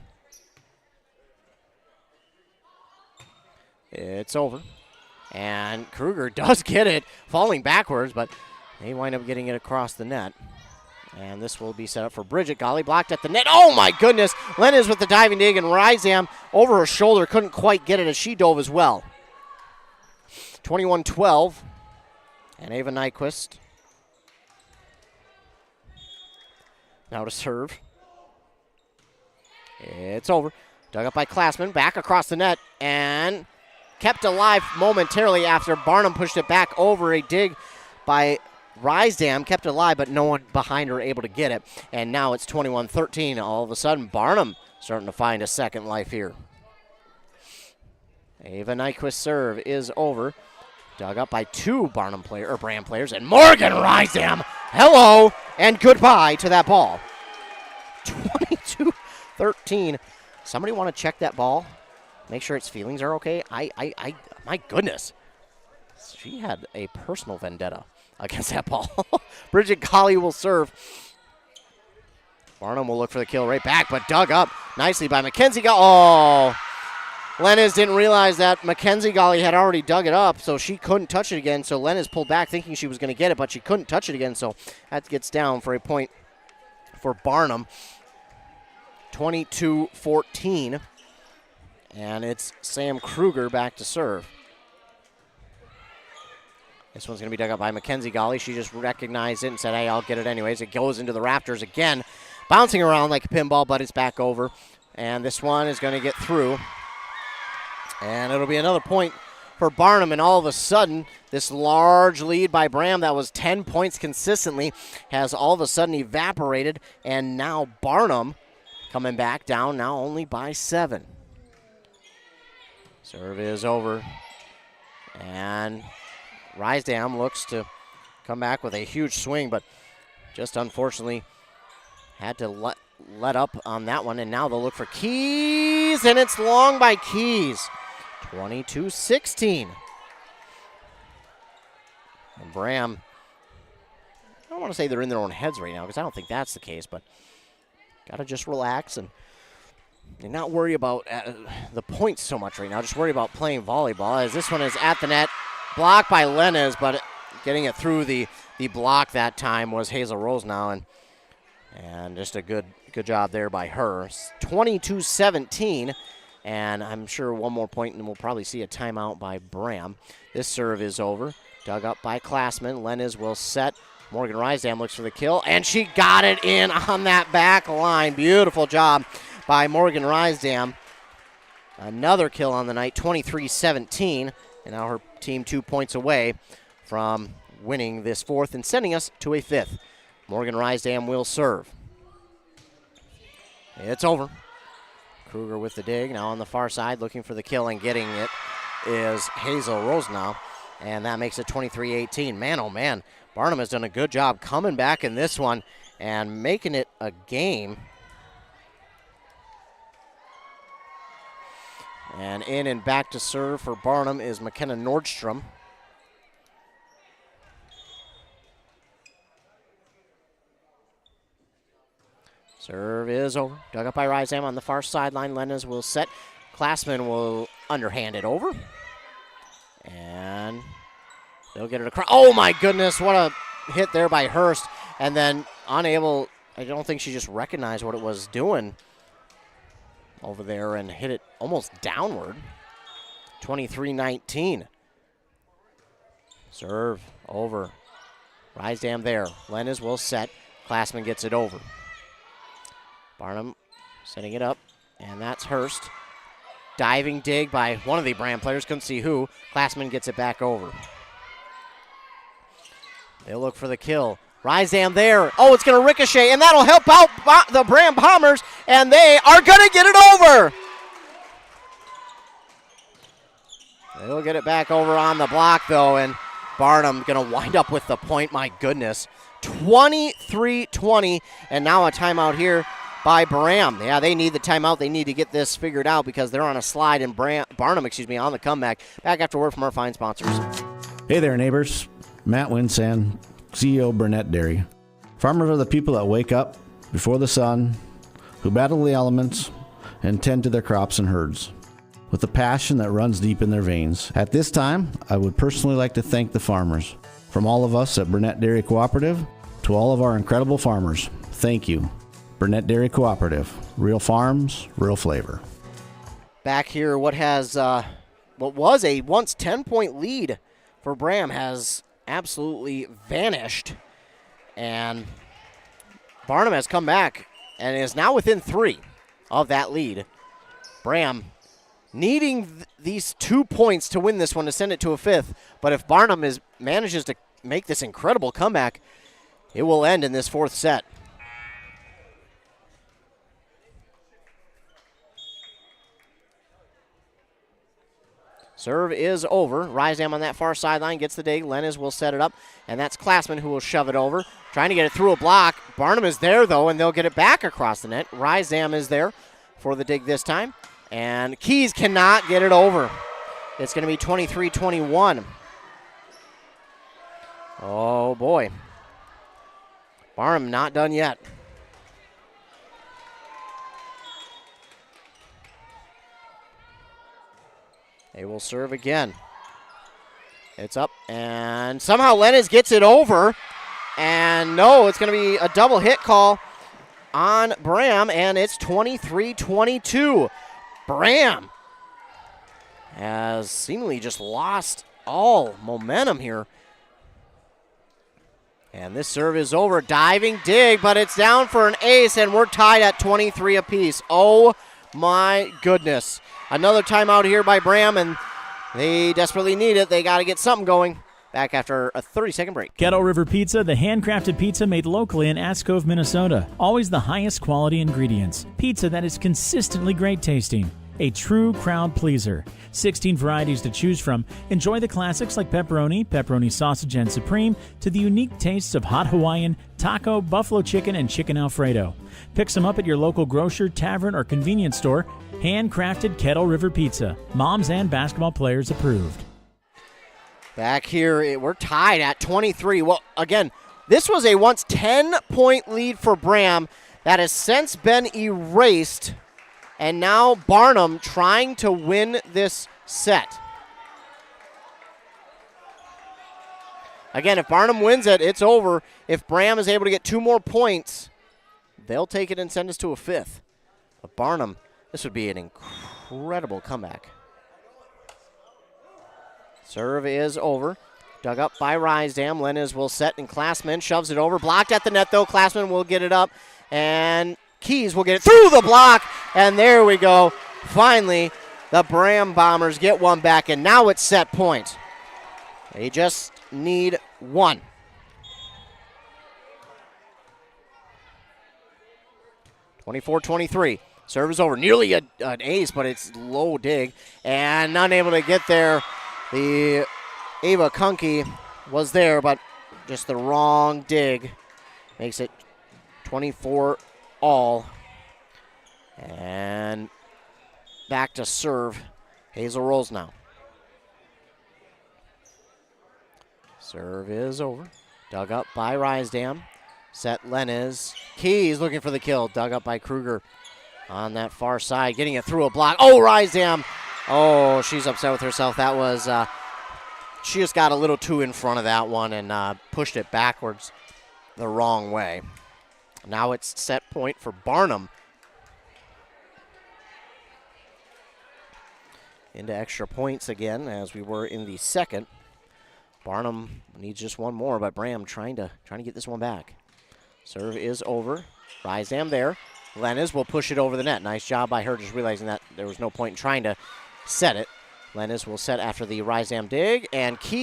It's over. And Kruger does get it, falling backwards, but they wind up getting it across the net. And this will be set up for Bridget Gawley, blocked at the net. Oh, my goodness. Lenez with the diving dig, and Rysam over her shoulder couldn't quite get it as she dove as well. 21-12. And Ava Nyquist now to serve. It's over. Dug up by Classman, back across the net, and kept alive momentarily after Barnum pushed it back over. A dig by Rysam kept it alive, but no one behind her able to get it. And now it's 21-13. All of a sudden, Barnum starting to find a second life here. Ava Nyquist's serve is over. Dug up by two Braham players, and Morgan Rysam. Hello and goodbye to that ball. 22-13. Somebody want to check that ball? Make sure its feelings are okay. My goodness. She had a personal vendetta against that ball. Bridget Gawley will serve. Barnum will look for the kill right back, but dug up nicely by Mackenzie Gawley. Oh, Lenez didn't realize that Mackenzie Gawley had already dug it up, so she couldn't touch it again. So Lenez pulled back thinking she was going to get it, but she couldn't touch it again, so that gets down for a point for Barnum. 22-14. And it's Sam Kruger back to serve. This one's going to be dug up by Mackenzie Gawley. She just recognized it and said, hey, I'll get it anyways. It goes into the rafters again, bouncing around like a pinball, but it's back over. And this one is going to get through. And it'll be another point for Barnum. And all of a sudden, this large lead by Braham that was 10 points consistently has all of a sudden evaporated. And now Barnum coming back down now only by 7. Serve is over. And Rysam looks to come back with a huge swing, but just unfortunately had to let up on that one. And now they'll look for Keys, and it's long by Keys. 22-16. And Braham, I don't want to say they're in their own heads right now because I don't think that's the case, but got to just relax and not worry about the points so much right now. Just worry about playing volleyball, as this one is at the net. Blocked by Lenez, but getting it through the block that time was Hazel Rosenau, and just a good job there by her. 22-17, and I'm sure one more point, and we'll probably see a timeout by Braham. This serve is over. Dug up by Classman. Lenez will set. Morgan Rysam looks for the kill, and she got it in on that back line. Beautiful job by Morgan Rysam. Another kill on the night, 23-17. And now her team 2 points away from winning this fourth and sending us to a fifth. Morgan Rysam will serve. It's over. Kruger with the dig. Now on the far side looking for the kill, and getting it is Hazel Rosenau. And that makes it 23-18. Man, oh man, Barnum has done a good job coming back in this one and making it a game. And in and back to serve for Barnum is McKenna Nordstrom. Serve is over. Dug up by Rysam on the far sideline. Lenez will set. Klassman will underhand it over. And they'll get it across. Oh my goodness, what a hit there by Hurst. And then unable, I don't think she just recognized what it was doing over there and hit it almost downward. 23-19. Serve over. Rysam there. Lenez will set. Klassman gets it over. Barnum setting it up, and that's Hurst. Diving dig by one of the Braham players, couldn't see who. Klassman gets it back over. They'll look for the kill. Rysam there. Oh, it's going to ricochet, and that'll help out the Braham Bombers, and they are going to get it over. They'll get it back over on the block, though, and Barnum going to wind up with the point. My goodness. 23-20, and now a timeout here by Braham. Yeah, they need the timeout. They need to get this figured out because they're on a slide, and Barnum, on the comeback. Back after word from our fine sponsors. Hey there, neighbors. Matt Winsand, CEO Burnett Dairy. Farmers are the people that wake up before the sun, who battle the elements, and tend to their crops and herds with a passion that runs deep in their veins. At this time, I would personally like to thank the farmers. From all of us at Burnett Dairy Cooperative to all of our incredible farmers, thank you. Burnett Dairy Cooperative. Real farms, real flavor. Back here, what was a once 10-point lead for Braham has absolutely vanished. And Barnum has come back and is now within 3 of that lead. Braham needing these 2 points to win this one to send it to a 5th. But if Barnum manages to make this incredible comeback, it will end in this 4th set. Serve is over. Rysam on that far sideline gets the dig. Lenez will set it up, and that's Klassman who will shove it over. Trying to get it through a block. Barnum is there, though, and they'll get it back across the net. Rysam is there for the dig this time, and Keys cannot get it over. It's going to be 23-21. Oh, boy. Barnum not done yet. They will serve again. It's up, and somehow Lenez gets it over. And no, it's going to be a double hit call on Braham, and it's 23-22. Braham has seemingly just lost all momentum here. And this serve is over. Diving dig, but it's down for an ace, and we're tied at 23 apiece. Oh, my goodness. Another timeout here by Braham, and they desperately need it. They got to get something going. Back after a 30-second break. Kettle River Pizza, the handcrafted pizza made locally in Ask Cove, Minnesota. Always the highest quality ingredients. Pizza that is consistently great tasting. A true crowd pleaser. 16 varieties to choose from. Enjoy the classics like pepperoni, pepperoni sausage and supreme, to the unique tastes of hot Hawaiian, taco, buffalo chicken, and chicken Alfredo. Pick some up at your local grocer, tavern, or convenience store. Handcrafted Kettle River Pizza. Moms and basketball players approved. Back here, we're tied at 23. Well, again, this was a once 10-point lead for Braham that has since been erased. And now Barnum trying to win this set. Again, if Barnum wins it, it's over. If Braham is able to get 2 more points, they'll take it and send us to a 5th. But Barnum, this would be an incredible comeback. Serve is over. Dug up by Rysam. Lenez will set, and Klassman shoves it over. Blocked at the net, though. Klassman will get it up, and Keys will get it through the block, and there we go. Finally, the Braham Bombers get one back, and now it's set point. They just need 1. (24-23). Serve is over. Nearly an ace, but it's low dig, and not able to get there. The Ava Kunke was there, but just the wrong dig makes it 24 all. And back to serve. Hazel rolls now. Serve is over. Dug up by Rysdam. Set Lenez. Keys looking for the kill. Dug up by Kruger on that far side. Getting it through a block. Oh, Rysdam. Oh, she's upset with herself. That was, she just got a little too in front of that one and pushed it backwards the wrong way. Now it's set point for Barnum. Into extra points again, as we were in the second. Barnum needs just one more, but Braham trying to get this one back. Serve is over. Rysdam there. Lenez will push it over the net. Nice job by her, just realizing that there was no point in trying to set it. Lenez will set after the Rysdam dig, and Keys,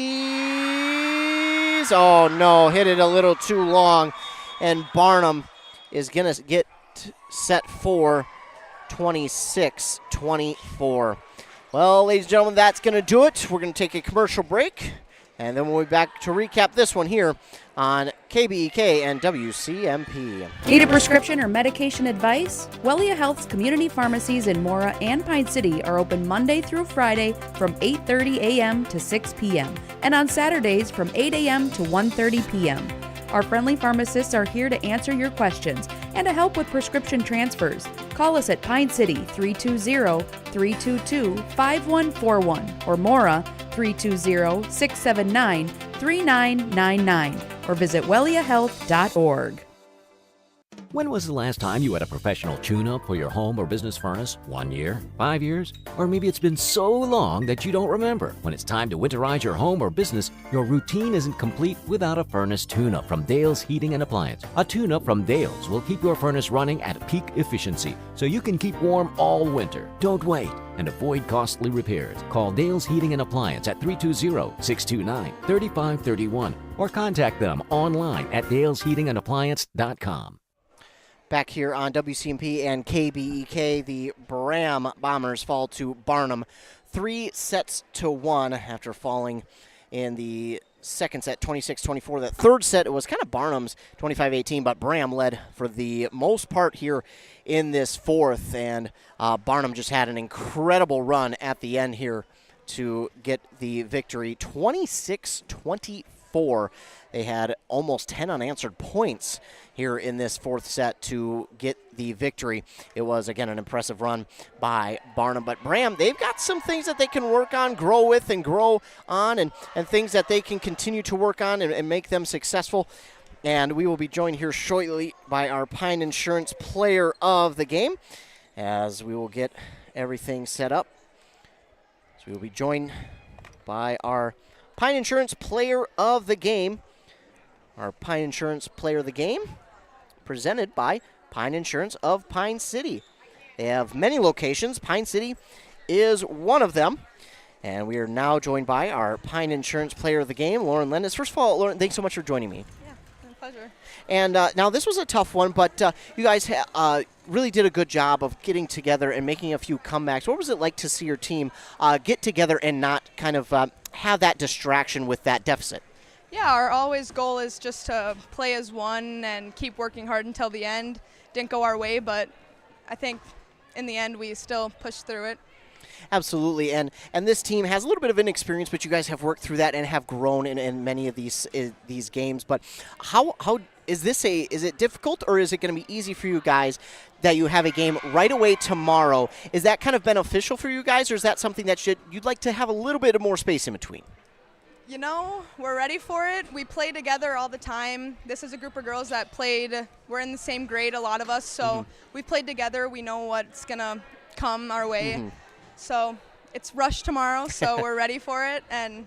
oh no, hit it a little too long, and Barnum is going to get set for 26-24. Well, ladies and gentlemen, that's going to do it. We're going to take a commercial break, and then we'll be back to recap this one here on KBEK and WCMP. Need a prescription or medication advice? Wellia Health's community pharmacies in Mora and Pine City are open Monday through Friday from 8:30 a.m. to 6 p.m. and on Saturdays from 8 a.m. to 1:30 p.m. Our friendly pharmacists are here to answer your questions and to help with prescription transfers. Call us at Pine City 320-322-5141 or Mora 320-679-3999 or visit welliahealth.org. When was the last time you had a professional tune-up for your home or business furnace? 1 year? 5 years? Or maybe it's been so long that you don't remember. When it's time to winterize your home or business, your routine isn't complete without a furnace tune-up from Dale's Heating and Appliance. A tune-up from Dale's will keep your furnace running at peak efficiency so you can keep warm all winter. Don't wait and avoid costly repairs. Call Dale's Heating and Appliance at 320-629-3531 or contact them online at dalesheatingandappliance.com. Back here on WCMP and KBEK, the Braham Bombers fall to Barnum 3-1 after falling in the second set, 26-24. That third set, it was kind of Barnum's 25-18, but Braham led for the most part here in this fourth, and Barnum just had an incredible run at the end here to get the victory, 26-24. They had almost 10 unanswered points here in this fourth set to get the victory. It was, again, an impressive run by Barnum. But Braham, they've got some things that they can work on, grow with, and grow on, and things that they can continue to work on and make them successful. And we will be joined here shortly by our Pine Insurance Player of the Game as we will get everything set up. So we will be joined by our Pine Insurance Player of the Game. Our Pine Insurance Player of the Game presented by Pine Insurance of Pine City. They have many locations. Pine City is one of them. And we are now joined by our Pine Insurance Player of the Game, Lauren Lenez. First of all, Lauren, thanks so much for joining me. Yeah, my pleasure. And now this was a tough one, but you guys really did a good job of getting together and making a few comebacks. What was it like to see your team get together and not kind of have that distraction with that deficit? Yeah, our always goal is just to play as one and keep working hard until the end. Didn't go our way, but I think in the end we still pushed through it. Absolutely, and this team has a little bit of inexperience, but you guys have worked through that and have grown in many of these games. But how is this is it difficult, or is it going to be easy for you guys that you have a game right away tomorrow? Is that kind of beneficial for you guys, or is that something that you'd like to have a little bit of more space in between? You know, we're ready for it. We play together all the time. This is a group of girls that played. We're in the same grade, a lot of us, so we played together. We know what's going to come our way. So it's rush tomorrow, so we're ready for it, and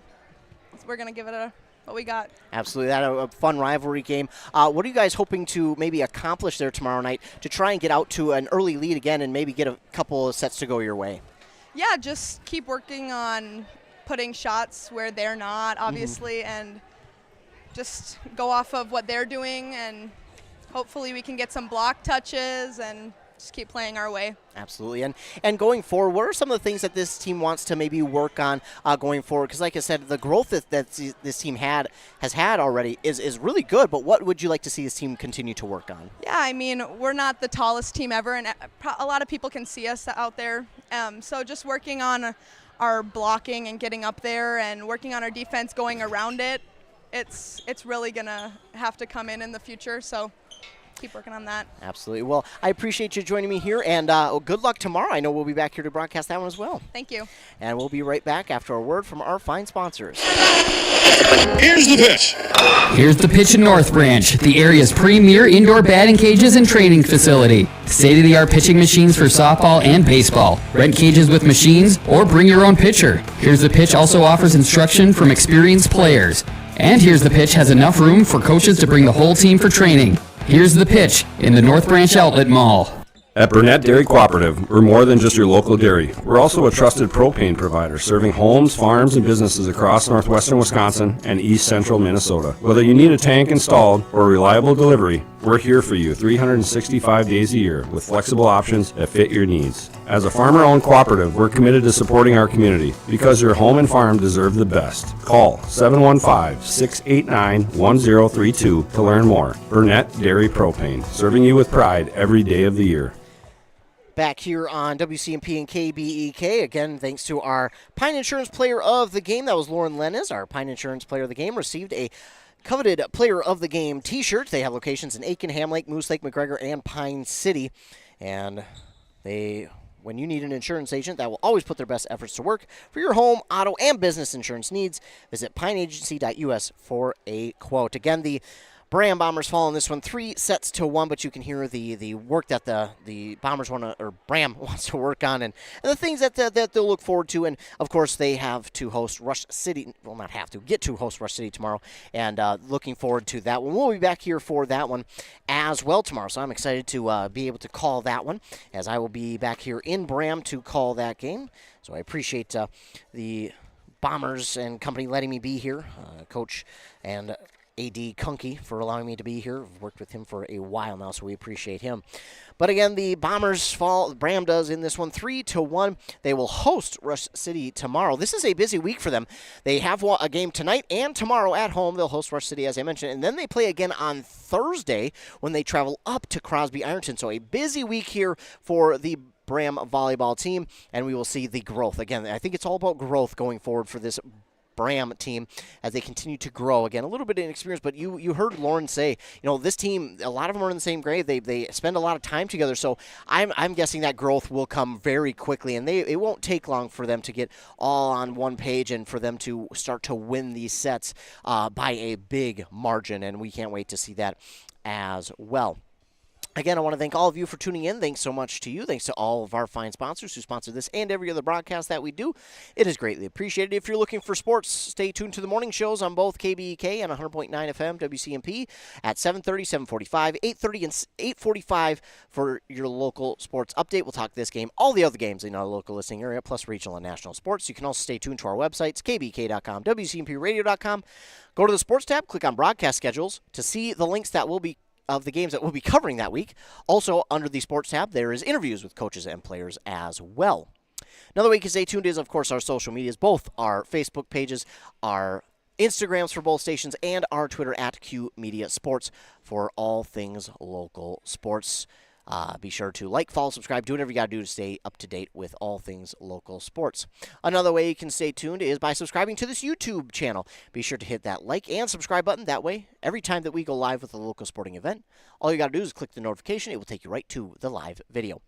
we're going to give it what we got. Absolutely. That a fun rivalry game. What are you guys hoping to maybe accomplish there tomorrow night to try and get out to an early lead again and maybe get a couple of sets to go your way? Yeah, just keep working on putting shots where they're not, obviously, and just go off of what they're doing, and hopefully we can get some block touches and just keep playing our way. Absolutely. And going forward, what are some of the things that this team wants to maybe work on going forward? Because like I said, the growth that this team has had already is really good, but what would you like to see this team continue to work on? Yeah, I mean, we're not the tallest team ever, and a lot of people can see us out there. So just working on our blocking and getting up there and working on our defense going around it, it's really going to have to come in the future. So keep working on that. Absolutely. Well, I appreciate you joining me here, and good luck tomorrow. I know we'll be back here to broadcast that one as well. Thank you. And we'll be right back after a word from our fine sponsors. Here's the pitch. Here's the pitch in North Branch, the area's premier indoor batting cages and training facility. State-of-the-art pitching machines for softball and baseball. Rent cages with machines or bring your own pitcher. Here's the Pitch also offers instruction from experienced players. And Here's the Pitch has enough room for coaches to bring the whole team for training. Here's the Pitch in the North Branch Outlet Mall. At Burnett Dairy Cooperative, we're more than just your local dairy. We're also a trusted propane provider, serving homes, farms, and businesses across northwestern Wisconsin and east central Minnesota. Whether you need a tank installed or a reliable delivery, we're here for you 365 days a year with flexible options that fit your needs. As a farmer-owned cooperative, we're committed to supporting our community because your home and farm deserve the best. Call 715-689-1032 to learn more. Burnett Dairy Propane, serving you with pride every day of the year. Back here on WCMP and KBEK. Again, thanks to our Pine Insurance Player of the Game. That was Lauren Lenez. Our Pine Insurance Player of the Game received a coveted Player of the Game t-shirt. They have locations in Aiken, Ham Lake, Moose Lake, McGregor, and Pine City. And when you need an insurance agent that will always put their best efforts to work for your home, auto, and business insurance needs, visit pineagency.us for a quote. Again, the Braham Bombers fall in this one 3-1, but you can hear the work that the Bombers Braham wants to work on and the things that they'll look forward to. And, of course, they have to host Rush City. Well, not have to, get to host Rush City tomorrow, and looking forward to that one. We'll be back here for that one as well tomorrow, so I'm excited to be able to call that one, as I will be back here in Braham to call that game. So I appreciate the Bombers and company letting me be here, Coach and A.D. Kunke for allowing me to be here. I've worked with him for a while now, so we appreciate him. But again, the Bombers fall, Braham does in this one 3-1. They will host Rush City tomorrow. This is a busy week for them. They have a game tonight and tomorrow at home. They'll host Rush City, as I mentioned, and then they play again on Thursday when they travel up to Crosby Ironton. So a busy week here for the Braham volleyball team, and we will see the growth. Again, I think it's all about growth going forward for this Braham team as they continue to grow. Again, a little bit of inexperience, but you heard Lauren say, this team, a lot of them are in the same grade. They spend a lot of time together, so I'm guessing that growth will come very quickly, and it won't take long for them to get all on one page and for them to start to win these sets by a big margin, and we can't wait to see that as well. Again, I want to thank all of you for tuning in. Thanks so much to you. Thanks to all of our fine sponsors who sponsor this and every other broadcast that we do. It is greatly appreciated. If you're looking for sports, stay tuned to the morning shows on both KBEK and 100.9 FM WCMP at 7:30, 7:45, 8:30, and 8:45 for your local sports update. We'll talk this game, all the other games in our local listening area, plus regional and national sports. You can also stay tuned to our websites, kbek.com, WCMPradio.com. Go to the sports tab, click on broadcast schedules to see the links that will be of the games that we'll be covering that week. Also, under the sports tab, there is interviews with coaches and players as well. Another way you can stay tuned is, of course, our social medias, both our Facebook pages, our Instagrams for both stations, and our Twitter at Q Media Sports for all things local sports. Be sure to like, follow, subscribe, do whatever you got to do to stay up to date with all things local sports. Another way you can stay tuned is by subscribing to this YouTube channel. Be sure to hit that like and subscribe button. That way, every time that we go live with a local sporting event, all you got to do is click the notification. It will take you right to the live video.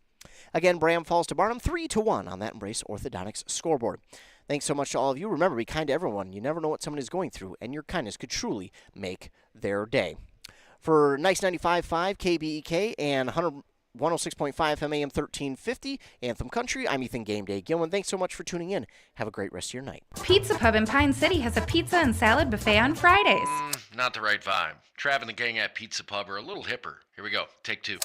Again, Braham falls to Barnum 3-1 on that Embrace Orthodontics scoreboard. Thanks so much to all of you. Remember, be kind to everyone. You never know what someone is going through, and your kindness could truly make their day. For Nice 95.5 KBEK and 106.5 FM AM 1350 Anthem Country, I'm Ethan Game Day Gilman. Thanks so much for tuning in. Have a great rest of your night. Pizza Pub in Pine City has a pizza and salad buffet on Fridays. Not the right vibe. Trav and the gang at Pizza Pub are a little hipper. Here we go. Take two.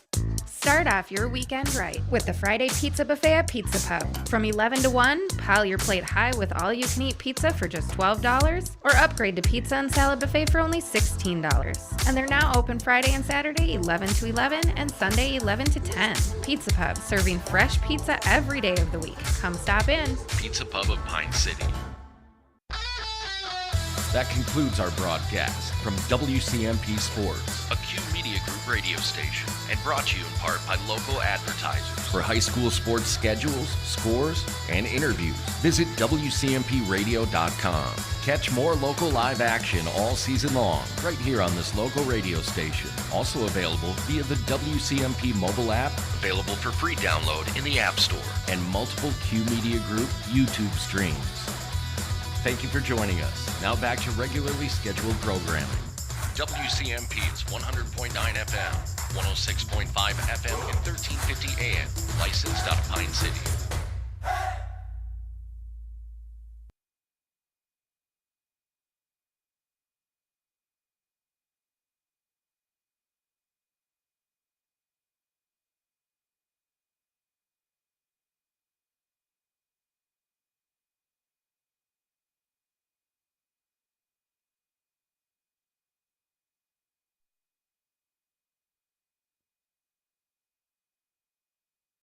Start off your weekend right with the Friday Pizza Buffet at Pizza Pub. From 11 to 1, pile your plate high with all-you-can-eat pizza for just $12, or upgrade to pizza and salad buffet for only $16. And they're now open Friday and Saturday 11 to 11 and Sunday 11 to 10. Pizza Pub, serving fresh pizza every day of the week. Come stop in. Pizza Pub of Pine City. That concludes our broadcast from WCMP Sports, a Q Media Group radio station, and brought to you in part by local advertisers. For high school sports schedules, scores, and interviews, visit WCMPradio.com. Catch more local live action all season long, right here on this local radio station. Also available via the WCMP mobile app, available for free download in the App Store, and multiple Q Media Group YouTube streams. Thank you for joining us. Now back to regularly scheduled programming. WCMP's 100.9 FM, 106.5 FM, and 1350 AM. Licensed out of Pine City.